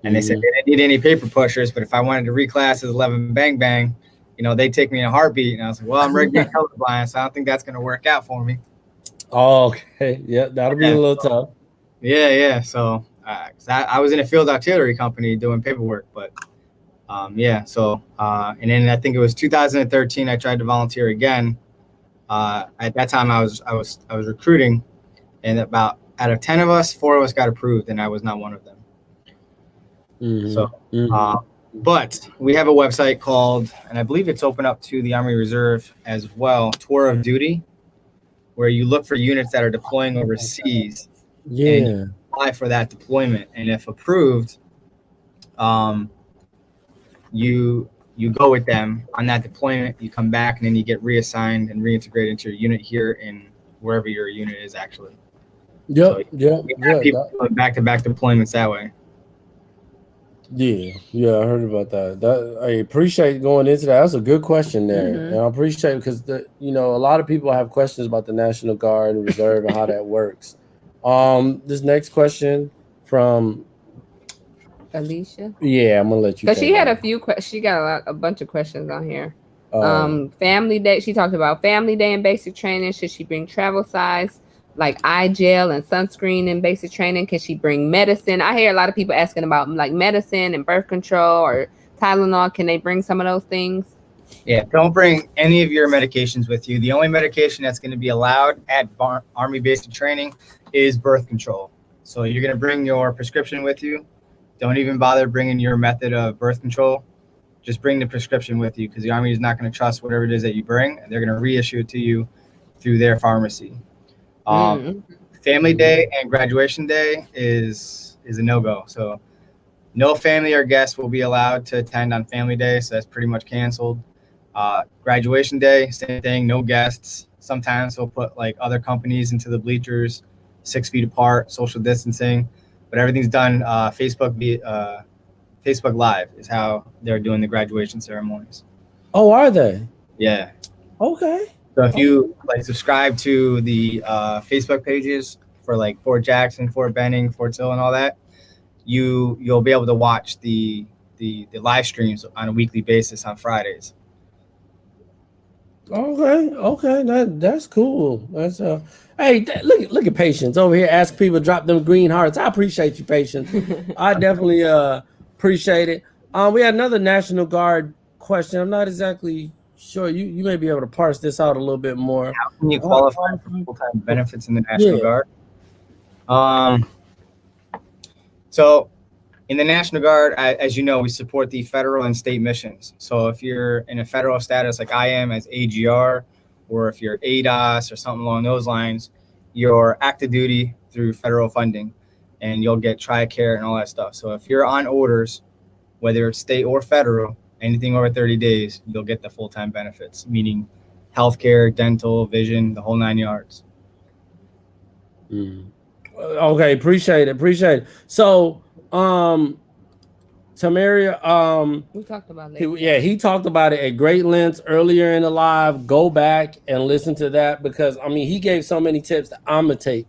And they said they didn't need any paper pushers, but if I wanted to reclass as 11 Bang Bang, they'd take me in a heartbeat. And I was like, well, I'm regular colorblind, so I don't think that's going to work out for me. Oh, okay. Yeah, that'll be a little tough. Yeah. So I was in a field artillery company doing paperwork, but and then I think it was 2013, I tried to volunteer again. At that time I was recruiting, and about out of 10 of us, 4 of us got approved, and I was not one of them. But we have a website called, and I believe it's open up to the Army Reserve as well, Tour of Duty, where you look for units that are deploying overseas. Yeah. And you apply for that deployment, and if approved, you go with them on that deployment. You come back, and then you get reassigned and reintegrated into your unit here in wherever your unit is actually. Yep. People doing back-to-back deployments that way. Yeah, I heard about that. I appreciate going into that. That's a good question there, and I appreciate it because a lot of people have questions about the National Guard and Reserve and how that works. This next question from Alicia. Yeah, I'm gonna let you. Because she had a few questions. She got a bunch of questions on here. Family day. She talked about family day and basic training. Should she bring travel size like eye gel and sunscreen in basic training? Can she bring medicine? I hear a lot of people asking about like medicine and birth control or Tylenol. Can they bring some of those things? Yeah, don't bring any of your medications with you. The only medication that's going to be allowed at Army basic training is birth control. So you're going to bring your prescription with you. Don't even bother bringing your method of birth control. Just bring the prescription with you, because the Army is not going to trust whatever it is that you bring, and they're going to reissue it to you through their pharmacy. Family day and graduation day is a no-go. So no family or guests will be allowed to attend on family day, so that's pretty much canceled. Graduation day, same thing, no guests. Sometimes we'll put like other companies into the bleachers, 6 feet apart, social distancing, but everything's done Facebook Live is how they're doing the graduation ceremonies. Oh, are they? Yeah. Okay. So if you subscribe to the Facebook pages for like Fort Jackson, Fort Benning, Fort Sill, and all that, you'll be able to watch the live streams on a weekly basis on Fridays. Okay, that's cool. That's hey, look at Patience over here. Ask people to drop them green hearts. I appreciate you, Patience. I definitely appreciate it. We had another National Guard question. I'm not exactly sure. You may be able to parse this out a little bit more. How can you qualify for full-time benefits in the National Guard? So in the National Guard, as you know, we support the federal and state missions. So if you're in a federal status like I am as AGR, or if you're ADOS or something along those lines, you're active duty through federal funding, and you'll get TRICARE and all that stuff. So if you're on orders, whether it's state or federal, anything over 30 days, you'll get the full-time benefits, meaning healthcare, dental, vision, the whole 9 yards. Okay, appreciate it. So, Tamaria, We talked about he talked about it at great lengths earlier in the live. Go back and listen to that, because I mean he gave so many tips that I'm gonna take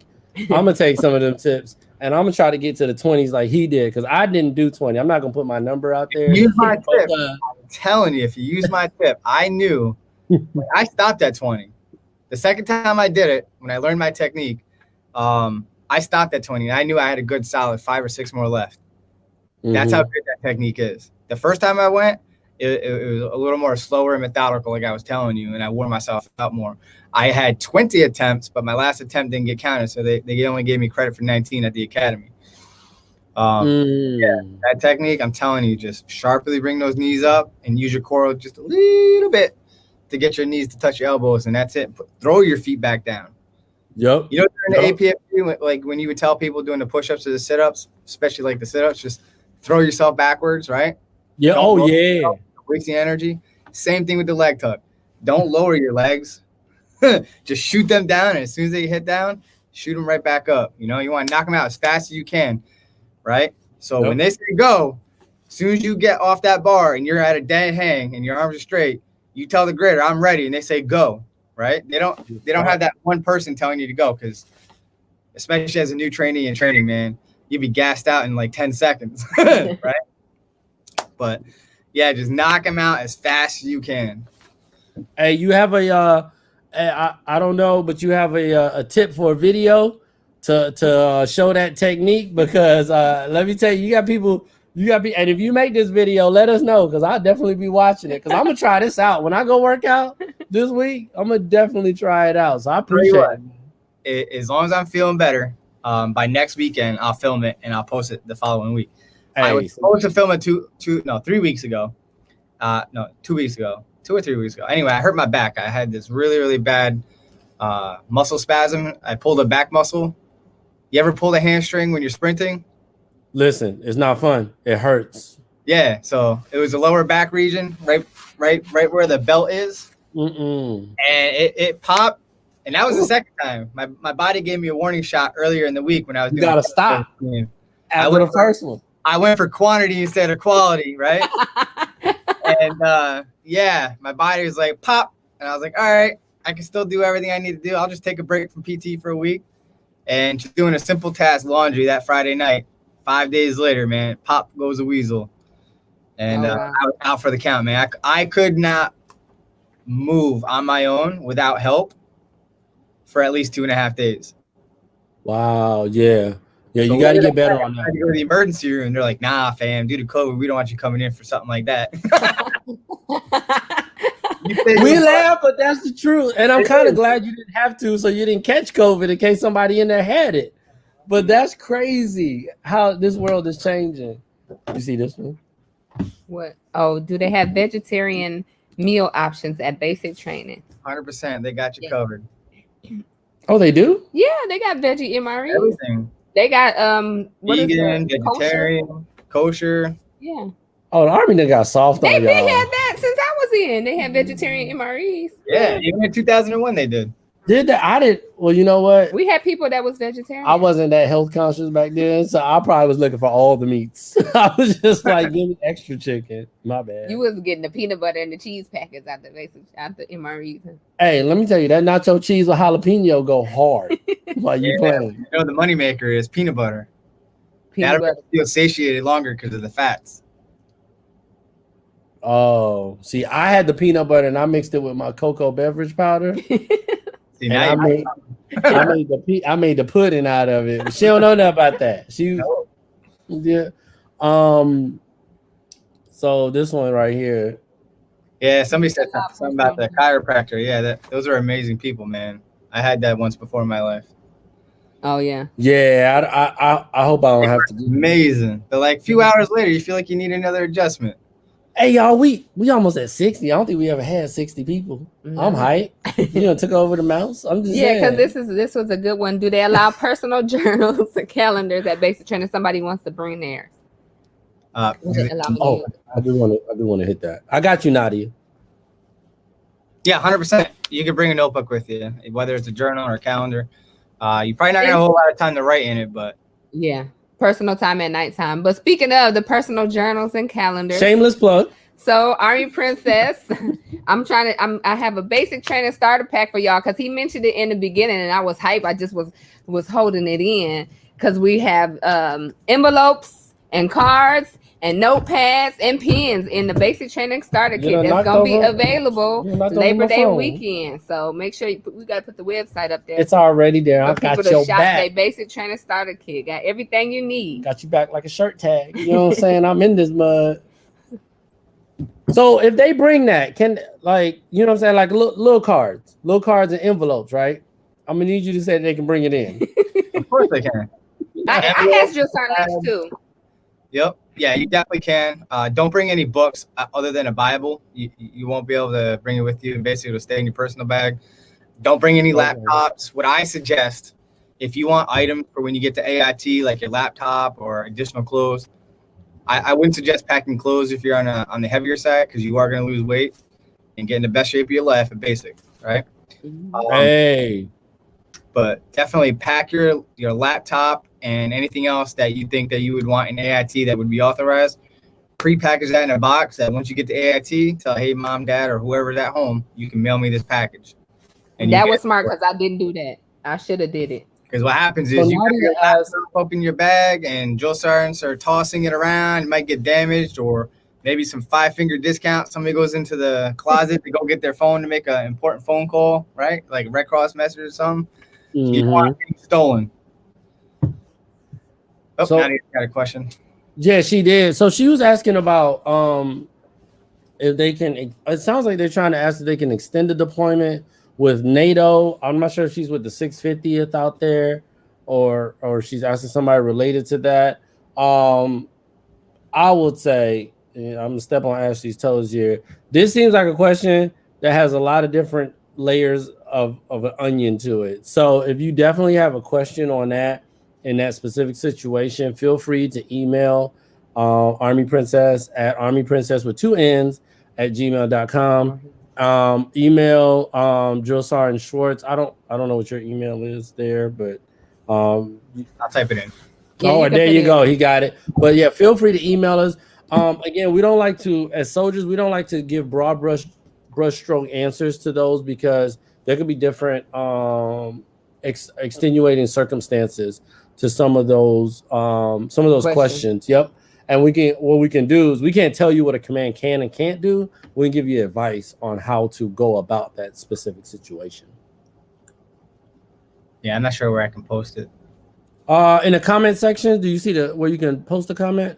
some of them tips, and I'm gonna try to get to the 20s like he did, because I didn't do 20. I'm not gonna put my number out there. Use my tip. I'm telling you, if you use my tip, I knew. I stopped at 20. The second time I did it, when I learned my technique, I stopped at 20. And I knew I had a good solid 5 or 6 more left. That's how good that technique is. The first time I went, it was a little more slower and methodical, like I was telling you, and I wore myself out more. I had 20 attempts, but my last attempt didn't get counted, so they only gave me credit for 19 at the academy. Yeah, that technique, I'm telling you, just sharply bring those knees up and use your core just a little bit to get your knees to touch your elbows, and that's it. Throw your feet back down. Yep. You know, during the APFP, like when you would tell people doing the push-ups or the sit-ups, especially like the sit-ups, just throw yourself backwards, right? Yeah. Waste the energy. Same thing with the leg tuck. Don't lower your legs. Just shoot them down, and as soon as they hit down, shoot them right back up. You know, you want to knock them out as fast as you can, right? So when they say go, as soon as you get off that bar and you're at a dead hang and your arms are straight, you tell the grader, I'm ready, and they say go, right? They don't have that one person telling you to go, because especially as a new trainee in training, man, you'd be gassed out in like 10 seconds, right? But yeah, just knock them out as fast as you can. Hey, you have I don't know, but you have a tip for a video to show that technique, because let me tell you, you got people, and if you make this video, let us know, because I'll definitely be watching it, because I'm gonna try this out when I go work out this week. I'm gonna definitely try it out. So I appreciate it. As long as I'm feeling better, by next weekend I'll film it and I'll post it the following week. Hey, I was supposed to film it 3 weeks ago. 2 weeks ago, 2 or 3 weeks ago. Anyway, I hurt my back. I had this really, really bad muscle spasm. I pulled a back muscle. You ever pull a hamstring when you're sprinting? Listen, it's not fun. It hurts. Yeah, so it was the lower back region, right where the belt is. And it popped, and that was the second time. My body gave me a warning shot earlier in the week when I was doing. You gotta stop. After the first one, I went for quantity instead of quality, right? And yeah, my body was like pop, and I was like, all right, I can still do everything I need to do. I'll just take a break from PT for a week, and just doing a simple task, laundry, that Friday night. 5 days later, man, pop goes a weasel, and I was out for the count, man. I could not move on my own without help for at least 2.5 days. Wow, yeah. Yeah, you got to get better on that. I go to the emergency room, and they're like, nah, fam, due to COVID, we don't want you coming in for something like that. We laugh, but that's the truth. And I'm kind of glad you didn't have to, so you didn't catch COVID in case somebody in there had it. But that's crazy how this world is changing. You see this one? What? Oh, do they have vegetarian meal options at basic training? 100%. They got you covered. Oh, they do? Yeah, they got veggie MREs. Everything. They got vegan, vegetarian, kosher. Yeah. Oh, the Army done got soft on y'all. They had that since I was in. They had vegetarian MREs. Yeah, even in 2001 they did. Did that? I did. Well, you know what? We had people that was vegetarian. I wasn't that health conscious back then, so I probably was looking for all the meats. I was just like, give me extra chicken. My bad. You was getting the peanut butter and the cheese packets out the MREs. Hey, let me tell you, that nacho cheese with jalapeno go hard while you playing. You know, the moneymaker is peanut butter. That'll feel satiated longer because of the fats. Oh, see, I had the peanut butter and I mixed it with my cocoa beverage powder. See, I made the pudding out of it. But she don't know nothing about that. Yeah. So this one right here. Yeah, somebody said something about the chiropractor. Yeah, those are amazing people, man. I had that once before in my life. Oh yeah. Yeah, I hope I don't have to do amazing. But like a few hours later, you feel like you need another adjustment. Hey y'all, we almost at 60. I don't think we ever had 60 people. I'm hyped. You know, took over the mouse. I'm just saying. because this was a good one. Do they allow personal journals and calendars at basic training? Somebody wants to bring theirs. I do want to hit that. I got you, Nadia. Yeah, 100%. You can bring a notebook with you, whether it's a journal or a calendar. You probably not gonna have a whole lot of time to write in it, but yeah, personal time at nighttime. But speaking of the personal journals and calendars, shameless plug. So Army Princess, I have a basic training starter pack for y'all because he mentioned it in the beginning and I was hyped. I just was holding it in because we have envelopes and cards and notepads and pens in the basic training starter kit that's gonna be available Labor Day weekend. So make sure we gotta put the website up there. It's already there. I got your back. Their basic training starter kit got everything you need. Got you back like a shirt tag. You know what I'm saying? I'm in this mud. So if they bring that, can like you know what I'm saying, like little cards and envelopes, right? I'm gonna need you to say they can bring it in. Of course they can. I asked your son links too. Yep. Yeah, you definitely can. Don't bring any books other than a Bible. You won't be able to bring it with you, and basically it'll stay in your personal bag. Don't bring any laptops. What I suggest, if you want items for when you get to AIT, like your laptop or additional clothes, I wouldn't suggest packing clothes if you're on the heavier side because you are going to lose weight and get in the best shape of your life at basic, right? Hey. But definitely pack your laptop and anything else that you think that you would want in AIT that would be authorized. Pre-package that in a box that once you get to AIT, tell, hey, mom, dad, or whoever's at home, you can mail me this package. And that was smart because I didn't do that. I should have did it. Because what happens is you have your laptop up in your bag and drill sergeants are tossing it around. It might get damaged or maybe some 5-finger discount. Somebody goes into the closet to go get their phone to make an important phone call, right? Like a Red Cross message or something. Mm-hmm. You don't want it stolen. Oh, so, Nadia got a question. Yeah, she did. So she was asking about if they can. It sounds like they're trying to ask if they can extend the deployment with NATO. I'm not sure if she's with the 650th out there, or she's asking somebody related to that. I would say, I'm gonna step on Ashley's toes here. This seems like a question that has a lot of different layers of an onion to it. So if you definitely have a question on that in that specific situation, feel free to email Army Princess at ARMYPRINCESS with 2 N's at gmail.com. Email Drill Sergeant Schwartz. I don't know what your email is there, but I'll type it in. Yeah, there you go. He got it. But yeah, feel free to email us. Again, we don't like to, as soldiers, we don't like to give broad brushstroke answers to those because there could be different extenuating circumstances to some of those questions. Yep. And what we can do is we can't tell you what a command can and can't do. We can give you advice on how to go about that specific situation. Yeah, I'm not sure where I can post it. In the comment section, do you see where you can post a comment?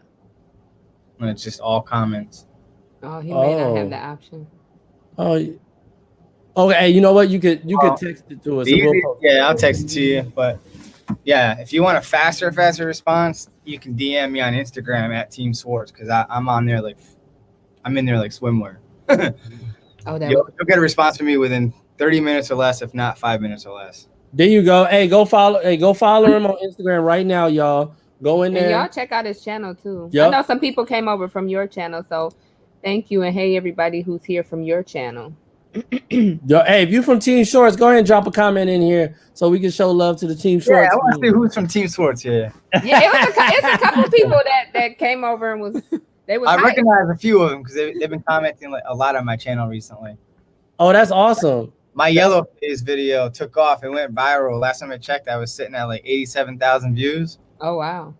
It's just all comments. Oh, he may not have the option. Oh, okay. You know what? You could text it to us. Yeah, I'll text it to you. But yeah, if you want a faster response, you can DM me on Instagram at Team Swartz because I'm in there like swimwear. You'll get a response from me within 30 minutes or less, if not 5 minutes or less. There you go. Hey, go follow him on Instagram right now, y'all. Go in there. And y'all check out his channel too. Yep. I know some people came over from your channel, so thank you. And hey, everybody who's here from your channel. Yo, hey, if you're from Team Shorts, go ahead and drop a comment in here so we can show love to the Team Shorts. Yeah, I want to see who's from Team Shorts here. Yeah, it's a couple people that came over and I recognize a few of them because they've been commenting a lot on my channel recently. Oh, that's awesome. My yellow phase video took off. It went viral. Last time I checked, I was sitting at like 87,000 views. Oh, wow.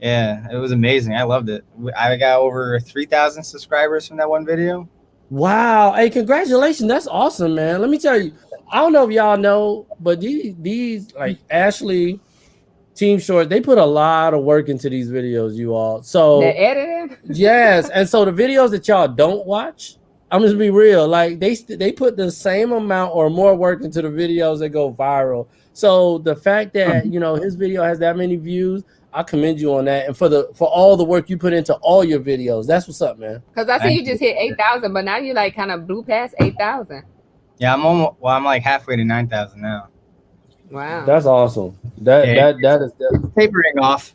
Yeah, it was amazing. I loved it. I got over 3,000 subscribers from that one video. Wow. Hey, congratulations. That's awesome, man. Let me tell you, I don't know if y'all know, but these like Ashley, Team Short, they put a lot of work into these videos, you all. So the editing? Yes. And so the videos that y'all don't watch, I'm just be real. Like they put the same amount or more work into the videos that go viral. So the fact that his video has that many views, I commend you on that, and for all the work you put into all your videos. That's what's up, man. Because I see you just hit 8,000, but now you like kind of blew past 8,000. Yeah, I'm like halfway to 9,000 now. Wow, that's awesome. That is tapering off.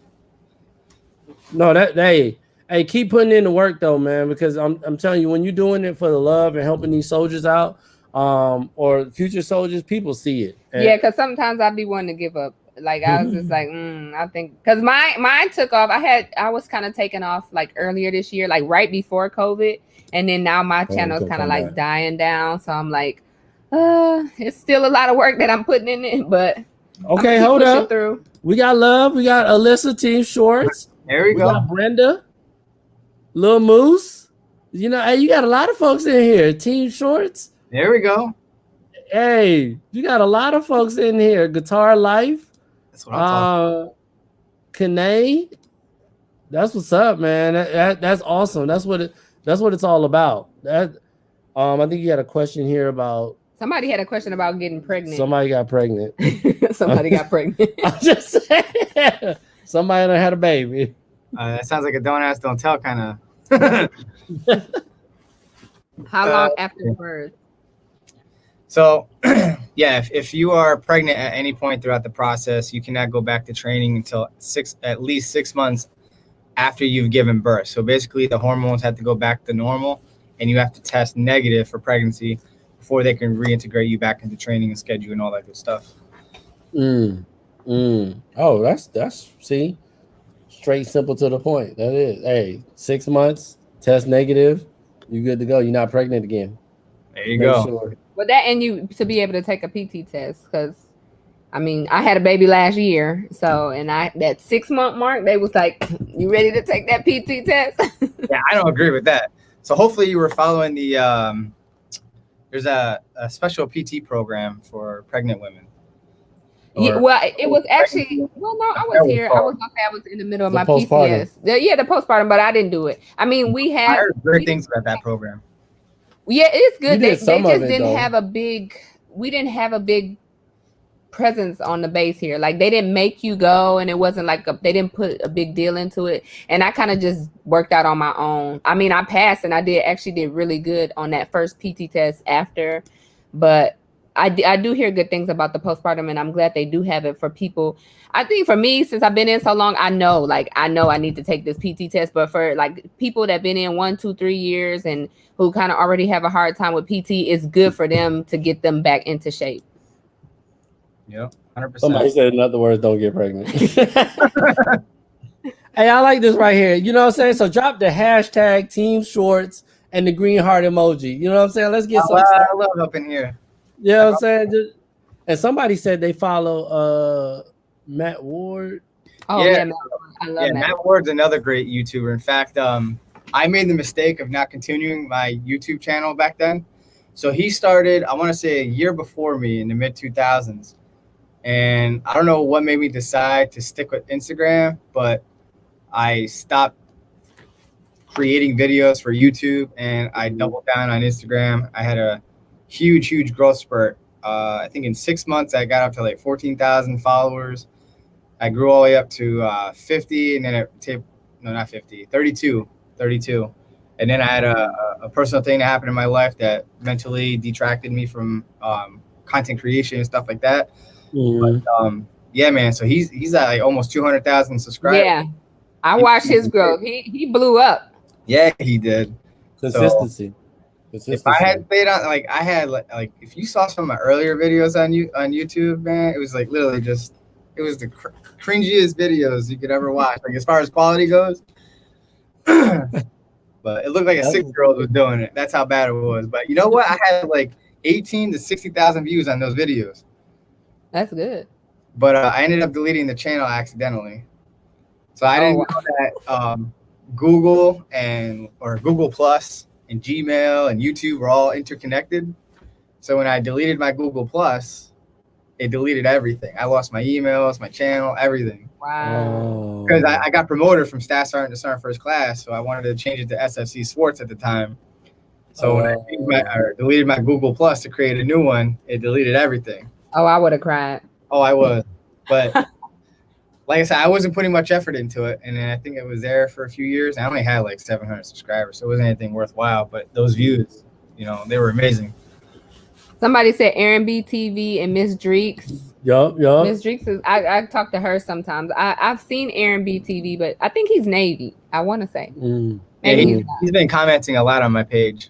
No, hey, keep putting in the work though, man. Because I'm telling you, when you're doing it for the love and helping these soldiers out, or future soldiers, people see it. Yeah, because sometimes I'd be wanting to give up. Like I was just like, I think because mine took off. I was kind of taking off like earlier this year, like right before COVID, and then now my channel is kind of like dying down. So I'm like, it's still a lot of work that I'm putting in it, but okay, hold up. Through. We got Love, we got Alyssa, Team Shorts. There we go. Got Brenda, Lil Moose. Hey, you got a lot of folks in here. Team Shorts. There we go. Hey, you got a lot of folks in here. Guitar Life. That's what I'm talking Kanae. That's what's up, man. That's awesome. That's what it's all about. That I think you had a question here about. Somebody had a question about getting pregnant. Somebody got pregnant. Somebody got pregnant. I'm just saying. Somebody done had a baby. That sounds like a don't ask, don't tell kind of. How long after birth? So, yeah, if you are pregnant at any point throughout the process, you cannot go back to training until at least 6 months after you've given birth. So basically, the hormones have to go back to normal, and you have to test negative for pregnancy before they can reintegrate you back into training and schedule and all that good stuff. Oh, that's see, straight, simple, to the point. That is, hey, 6 months, test negative, you good to go. You're not pregnant again. There you go. Sure. Well, that and you to be able to take a PT test, because I mean, I had a baby last year, so and that 6 month mark, they was like, "You ready to take that PT test?" Yeah, I don't agree with that. So hopefully you were following the there's a special PT program for pregnant women. Yeah, well, it was actually no, I was here. I was gonna say I was in the middle of my PCS. Yeah, the postpartum, but I didn't do it. I mean, I heard great things about that program. Yeah, it's good. They just didn't have a big. We didn't have a big presence on the base here. Like they didn't make you go, and it wasn't like they didn't put a big deal into it. And I kind of just worked out on my own. I mean, I passed, and I did really good on that first PT test after. But I do hear good things about the postpartum, and I'm glad they do have it for people. I think for me, since I've been in so long, I know I need to take this PT test. But for like people that have been in 1, 2, 3 years and who kind of already have a hard time with PT, it's good for them to get them back into shape. Yep, 100%. Somebody said, in other words, don't get pregnant. Hey, I like this right here. You know what I'm saying? So drop the hashtag Team Shorts and the green heart emoji. You know what I'm saying? Let's get some stuff. I love up in here. You know what I'm saying? And somebody said they follow Matt Ward. Oh yeah, I love Matt. Matt Ward's another great YouTuber. In fact, I made the mistake of not continuing my YouTube channel back then. So he started, I want to say, a year before me in the mid 2000s. And I don't know what made me decide to stick with Instagram, but I stopped creating videos for YouTube and I doubled down on Instagram. I had a huge growth spurt. I think in 6 months, I got up to like 14,000 followers. I grew all the way up to 50, and then it taped, no, not 50, 32. And then I had a personal thing that happened in my life that mentally detracted me from content creation and stuff like that. Mm-hmm. But, yeah, man. So he's at like almost 200,000 subscribers. Yeah, I watched his growth. He blew up. Yeah, he did. Consistency. If I had stayed on, like I had, like if you saw some of my earlier videos on YouTube, man, it was like literally just, it was the cringiest videos you could ever watch. Like as far as quality goes. But it looked like a 6-year-old was doing it. That's how bad it was. But you know what? I had like 18 to 60,000 views on those videos. That's good. But I ended up deleting the channel accidentally. So I didn't know that Google or Google Plus and Gmail and YouTube were all interconnected. So when I deleted my Google Plus, it deleted everything. I lost my emails, my channel, everything. Wow. Because I got promoted from Staff Sergeant to Sergeant First Class, so I wanted to change it to SFC Sports at the time. So when I deleted my Google Plus to create a new one, it deleted everything. Oh, I would have cried. Oh, I was, but like I said, I wasn't putting much effort into it, and then I think it was there for a few years. I only had like 700 subscribers, so it wasn't anything worthwhile. But those views, they were amazing. Somebody said Aaron B TV and Miss Dreeks. Yup. Miss Dreeks is I talk to her sometimes. I've seen Aaron B TV, but I think he's Navy. I want to say. Yeah, he's been commenting a lot on my page.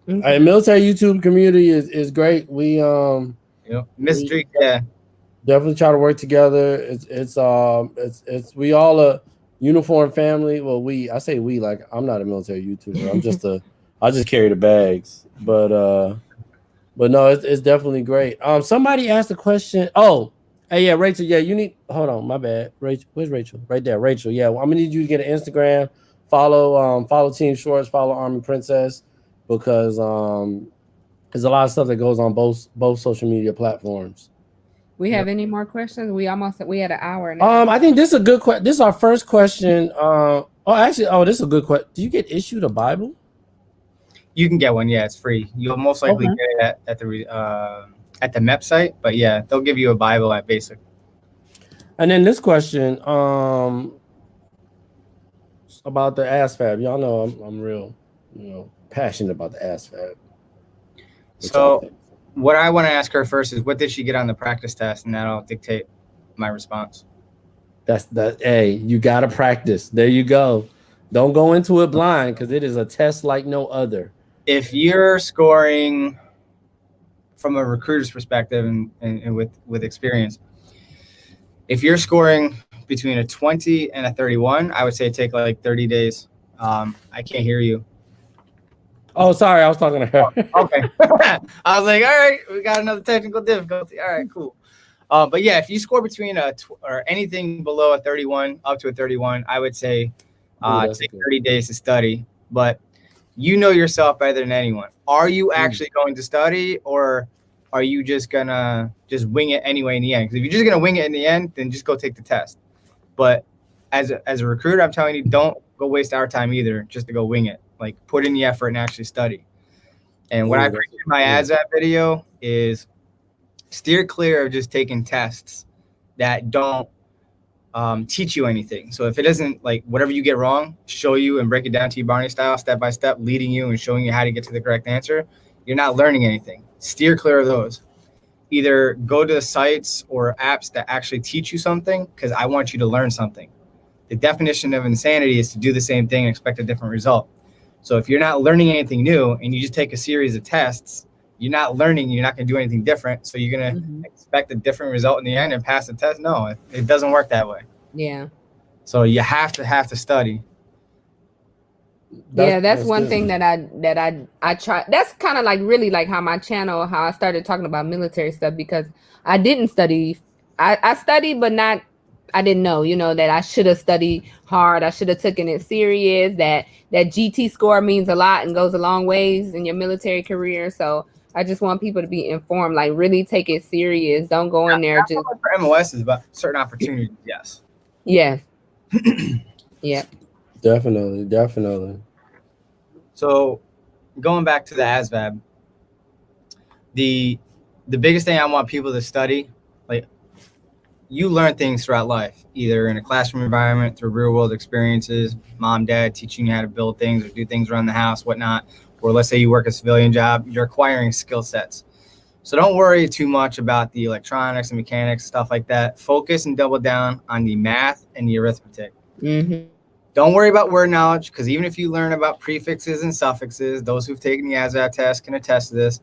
Hey, military YouTube community is great. We Miss Dreeks, yeah. Definitely try to work together. It's we all a uniform family. Well, I say we, like I'm not a military YouTuber. I just carry the bags. But no, it's definitely great. Somebody asked a question. Oh, hey, yeah, Rachel. Yeah, you need. Hold on, my bad. Rachel, where's Rachel? Right there, Rachel. Yeah, well, I'm gonna need you to get an Instagram. Follow Team Shorts. Follow Army Princess, because there's a lot of stuff that goes on both social media platforms. We have any more questions? We had an hour now. I think this is a good question. This is our first question. This is a good question. Do you get issued a Bible? You can get one. Yeah, it's free. You'll most likely get it at the MEP site, but yeah, they'll give you a Bible at basic. And then this question, about the ASFAB. Y'all know I'm real, passionate about the ASFAB. So what I want to ask her first is, what did she get on the practice test, and that'll dictate my response. Hey, you gotta practice. There you go. Don't go into it blind, because it is a test like no other. If you're scoring from a recruiter's perspective and with experience, if you're scoring between a 20 and a 31, I would say take like 30 days. I can't hear you. Oh, sorry, I was talking to her. Okay. I was like, all right, we got another technical difficulty. All right, cool. But yeah, if you score between or anything below a 31 up to a 31, I would say take 30 days to study. But you know yourself better than anyone. Are you actually going to study, or are you just gonna wing it anyway in the end? Because if you're just gonna wing it in the end, then just go take the test. But as a recruiter, I'm telling you, don't go waste our time either just to go wing it. Like, put in the effort and actually study. And what I preach in my ASVAB video is steer clear of just taking tests that don't teach you anything. So if it doesn't, like, whatever you get wrong, show you and break it down to you Barney style, step by step, leading you and showing you how to get to the correct answer, you're not learning anything. Steer clear of those. Either go to the sites or apps that actually teach you something, because I want you to learn something. The definition of insanity is to do the same thing and expect a different result. So if you're not learning anything new and you just take a series of tests, you're not learning, you're not going to do anything different. So you're going to expect a different result in the end and pass the test. No, it doesn't work that way. Yeah. So you have to study. That's one thing that I try. That's kind of like really like how my channel, how I started talking about military stuff, because I didn't study. I studied, but not. I didn't know, that I should have studied hard. I should have taken it serious. That GT score means a lot and goes a long ways in your military career. So I just want people to be informed. Like, really take it serious. Don't go in there just for MOS is about certain opportunities. Yes. Yes. Yeah. Definitely. So going back to the ASVAB, the biggest thing I want people to study, like, you learn things throughout life, either in a classroom environment, through real world experiences, mom, dad teaching you how to build things or do things around the house, whatnot. Or let's say you work a civilian job, you're acquiring skill sets. So don't worry too much about the electronics and mechanics, stuff like that. Focus and double down on the math and the arithmetic. Don't worry about word knowledge, because even if you learn about prefixes and suffixes, those who've taken the ASVAB test can attest to this.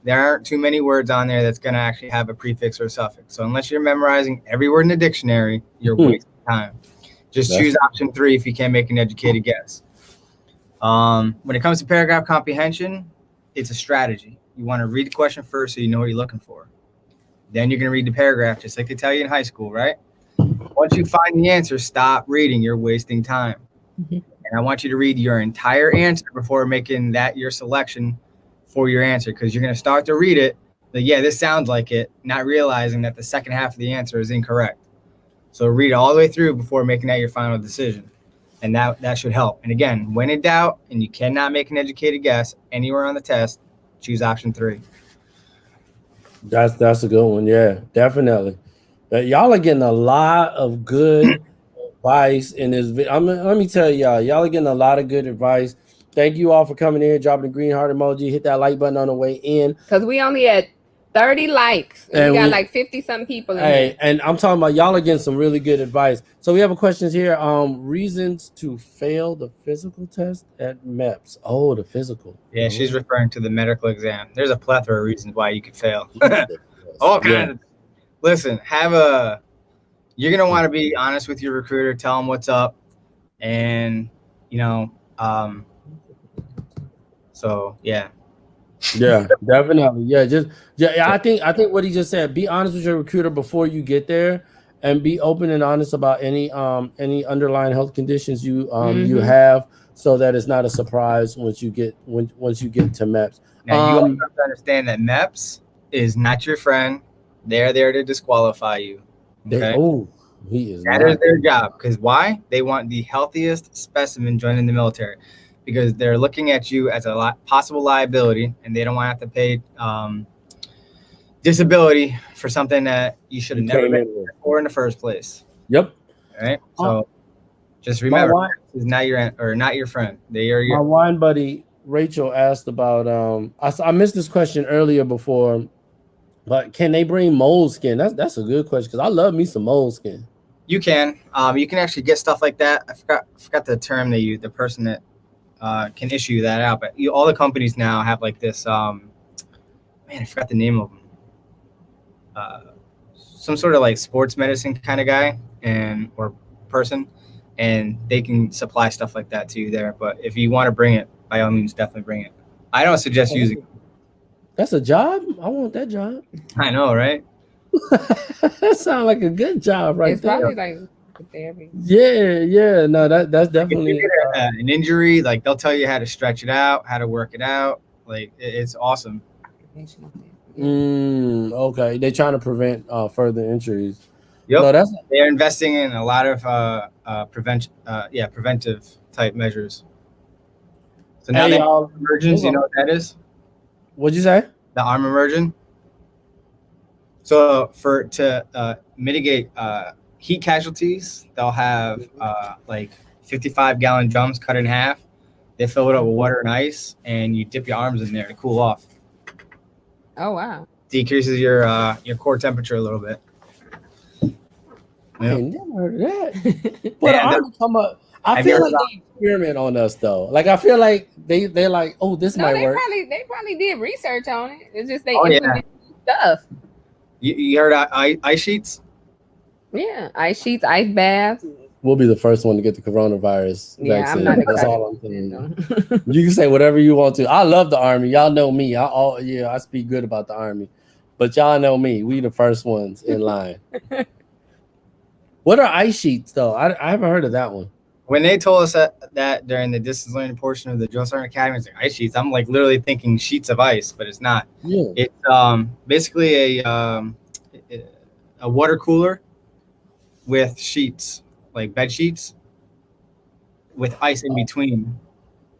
There aren't too many words on there that's going to actually have a prefix or a suffix. So unless you're memorizing every word in the dictionary, you're wasting time. Just choose option 3 if you can't make an educated guess. When it comes to paragraph comprehension, it's a strategy. You want to read the question first so you know what you're looking for. Then you're going to read the paragraph, just like they tell you in high school, right? Once you find the answer, stop reading. You're wasting time. And I want you to read your entire answer before making that your selection for your answer, because you're going to start to read it, like, yeah, this sounds like it, not realizing that the second half of the answer is incorrect. So read it all the way through before making that your final decision, and that should help. And again, when in doubt and you cannot make an educated guess anywhere on the test, choose option 3. That's a good one. Yeah, definitely. Y'all are getting a lot of good advice in this video. Let me tell y'all are getting a lot of good advice. Thank you all for coming in, dropping the green heart emoji, hit that like button on the way in. Because we only had 30 likes and we got like 50 some people in here. And I'm talking about y'all are getting some really good advice. So we have a questions here. Reasons to fail the physical test at MEPS. Oh, the physical. Yeah, she's referring to the medical exam. There's a plethora of reasons why you could fail. All kinds of. Listen, you're gonna want to be honest with your recruiter, tell them what's up, and so yeah. Yeah, definitely. Yeah, I think what he just said, be honest with your recruiter before you get there, and be open and honest about any underlying health conditions you you have, so that it's not a surprise once you get to MEPS. Now you have to understand that MEPS is not your friend. They're there to disqualify you. Okay? That is their job. Because why? They want the healthiest specimen joining the military. Because they're looking at you as a possible liability, and they don't want to have to pay disability for something that you should have never been for in the first place. Yep. All right. So just remember, is not your friend. They are your. My wine buddy Rachel asked about. I missed this question earlier before, but can they bring moleskin? That's a good question because I love me some moleskin. You can. You can actually get stuff like that. I forgot the term they use. The person that can issue that out, but all the companies now have like this. Man, I forgot the name of them. Some sort of like sports medicine kind of guy or person, and they can supply stuff like that to you there. But if you want to bring it, by all means, definitely bring it. I don't suggest using it. That's a job. I want that job. I know, right? That sounds like a good job, right? It's probably like therapy. Yeah. No, that's definitely an injury. Like they'll tell you how to stretch it out, how to work it out. Like it's awesome. Okay, they're trying to prevent further injuries. Yep. No, they're investing in a lot of preventive type measures. So now they have immersions. You know what that is? What'd you say? The arm immersion. So to mitigate heat casualties, they'll have like 55-gallon drums cut in half. They fill it up with water and ice, and you dip your arms in there to cool off. Oh wow! Decreases your core temperature a little bit. I ain't never heard of that. But come up. I feel like they experiment on us though. Like I feel like they're like, oh, this might work. They probably did research on it. It's just they implemented stuff. You heard ice sheets? Yeah, ice sheets, ice baths. We'll be the first one to get the coronavirus vaccine. I'm not That's all I'm saying. You can say whatever you want to. I love the Army. Y'all know me. I speak good about the Army. But y'all know me. We the first ones in line. What are ice sheets, though? I haven't heard of that one. When they told us that during the distance learning portion of the Drill Sergeant Academy, it's like ice sheets. I'm like literally thinking sheets of ice, but it's not. Yeah. It's basically a water cooler with sheets, like bed sheets, with ice in between,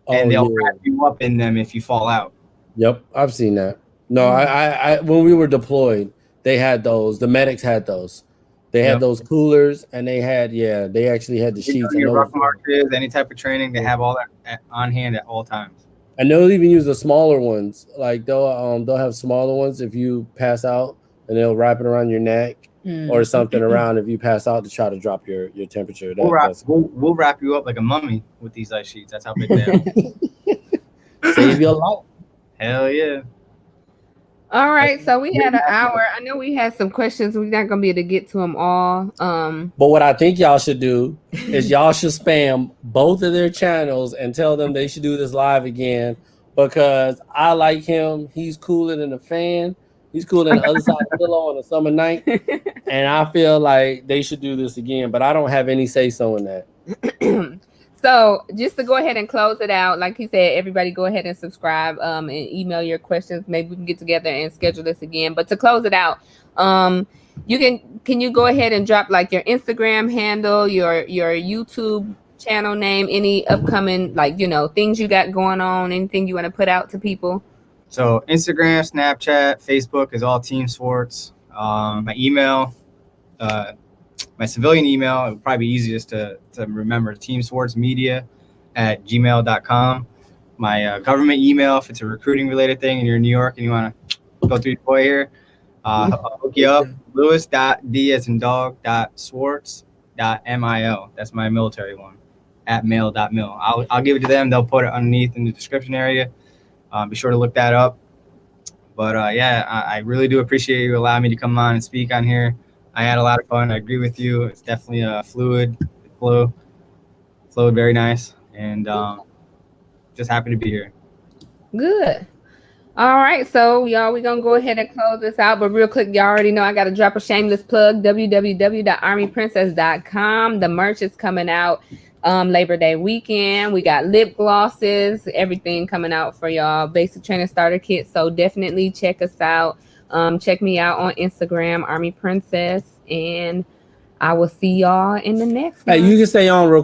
and they'll wrap you up in them if you fall out. Yep, I've seen that. No, I when we were deployed, they had those. The medics had those. They had those coolers, and they actually had the sheets. Your rough marches, any type of training, they have all that on hand at all times. And they'll even use the smaller ones. Like they'll have smaller ones if you pass out, and they'll wrap it around your neck or something around if you pass out to try to drop your temperature. We'll wrap you up like a mummy with these ice sheets. That's how big they are. Save your life. Hell yeah. All right, so we had an hour. I know we had some questions. We're not gonna be able to get to them all. But what I think y'all should do is y'all should spam both of their channels and tell them they should do this live again, because I like him. He's cooler than a fan. He's cooler than the other side of the pillow on a summer night. And I feel like they should do this again, but I don't have any say-so in that. So just to go ahead and close it out, like he said, everybody go ahead and subscribe and email your questions. Maybe we can get together and schedule this again. But to close it out, can you go ahead and drop like your Instagram handle, your YouTube channel name, any upcoming things you got going on, anything you want to put out to people? So Instagram, Snapchat, Facebook is all team sports. My email, my civilian email, it would probably be easiest to remember, teamsportsmedia@gmail.com. My government email, if it's a recruiting related thing and you're in New York and you want to go through your boy here, I'll hook you up. Lewis.d as in dog .swartz.mil. That's my military one, @mail.mil. I'll give it to them. They'll put it underneath in the description area. Be sure to look that up. But yeah, I really do appreciate you allowing me to come on and speak on here. I had a lot of fun. I agree with you. It's definitely fluid. It flowed very nice. And just happy to be here. Good. All right, so y'all, we're gonna go ahead and close this out, but real quick, y'all already know I gotta drop a shameless plug, www.armyprincess.com. The merch is coming out Labor Day weekend. We got lip glosses, everything coming out for y'all, basic training starter kit. So definitely check us out. Check me out on Instagram, Army Princess, and I will see y'all in the next one. Hey, you can stay on real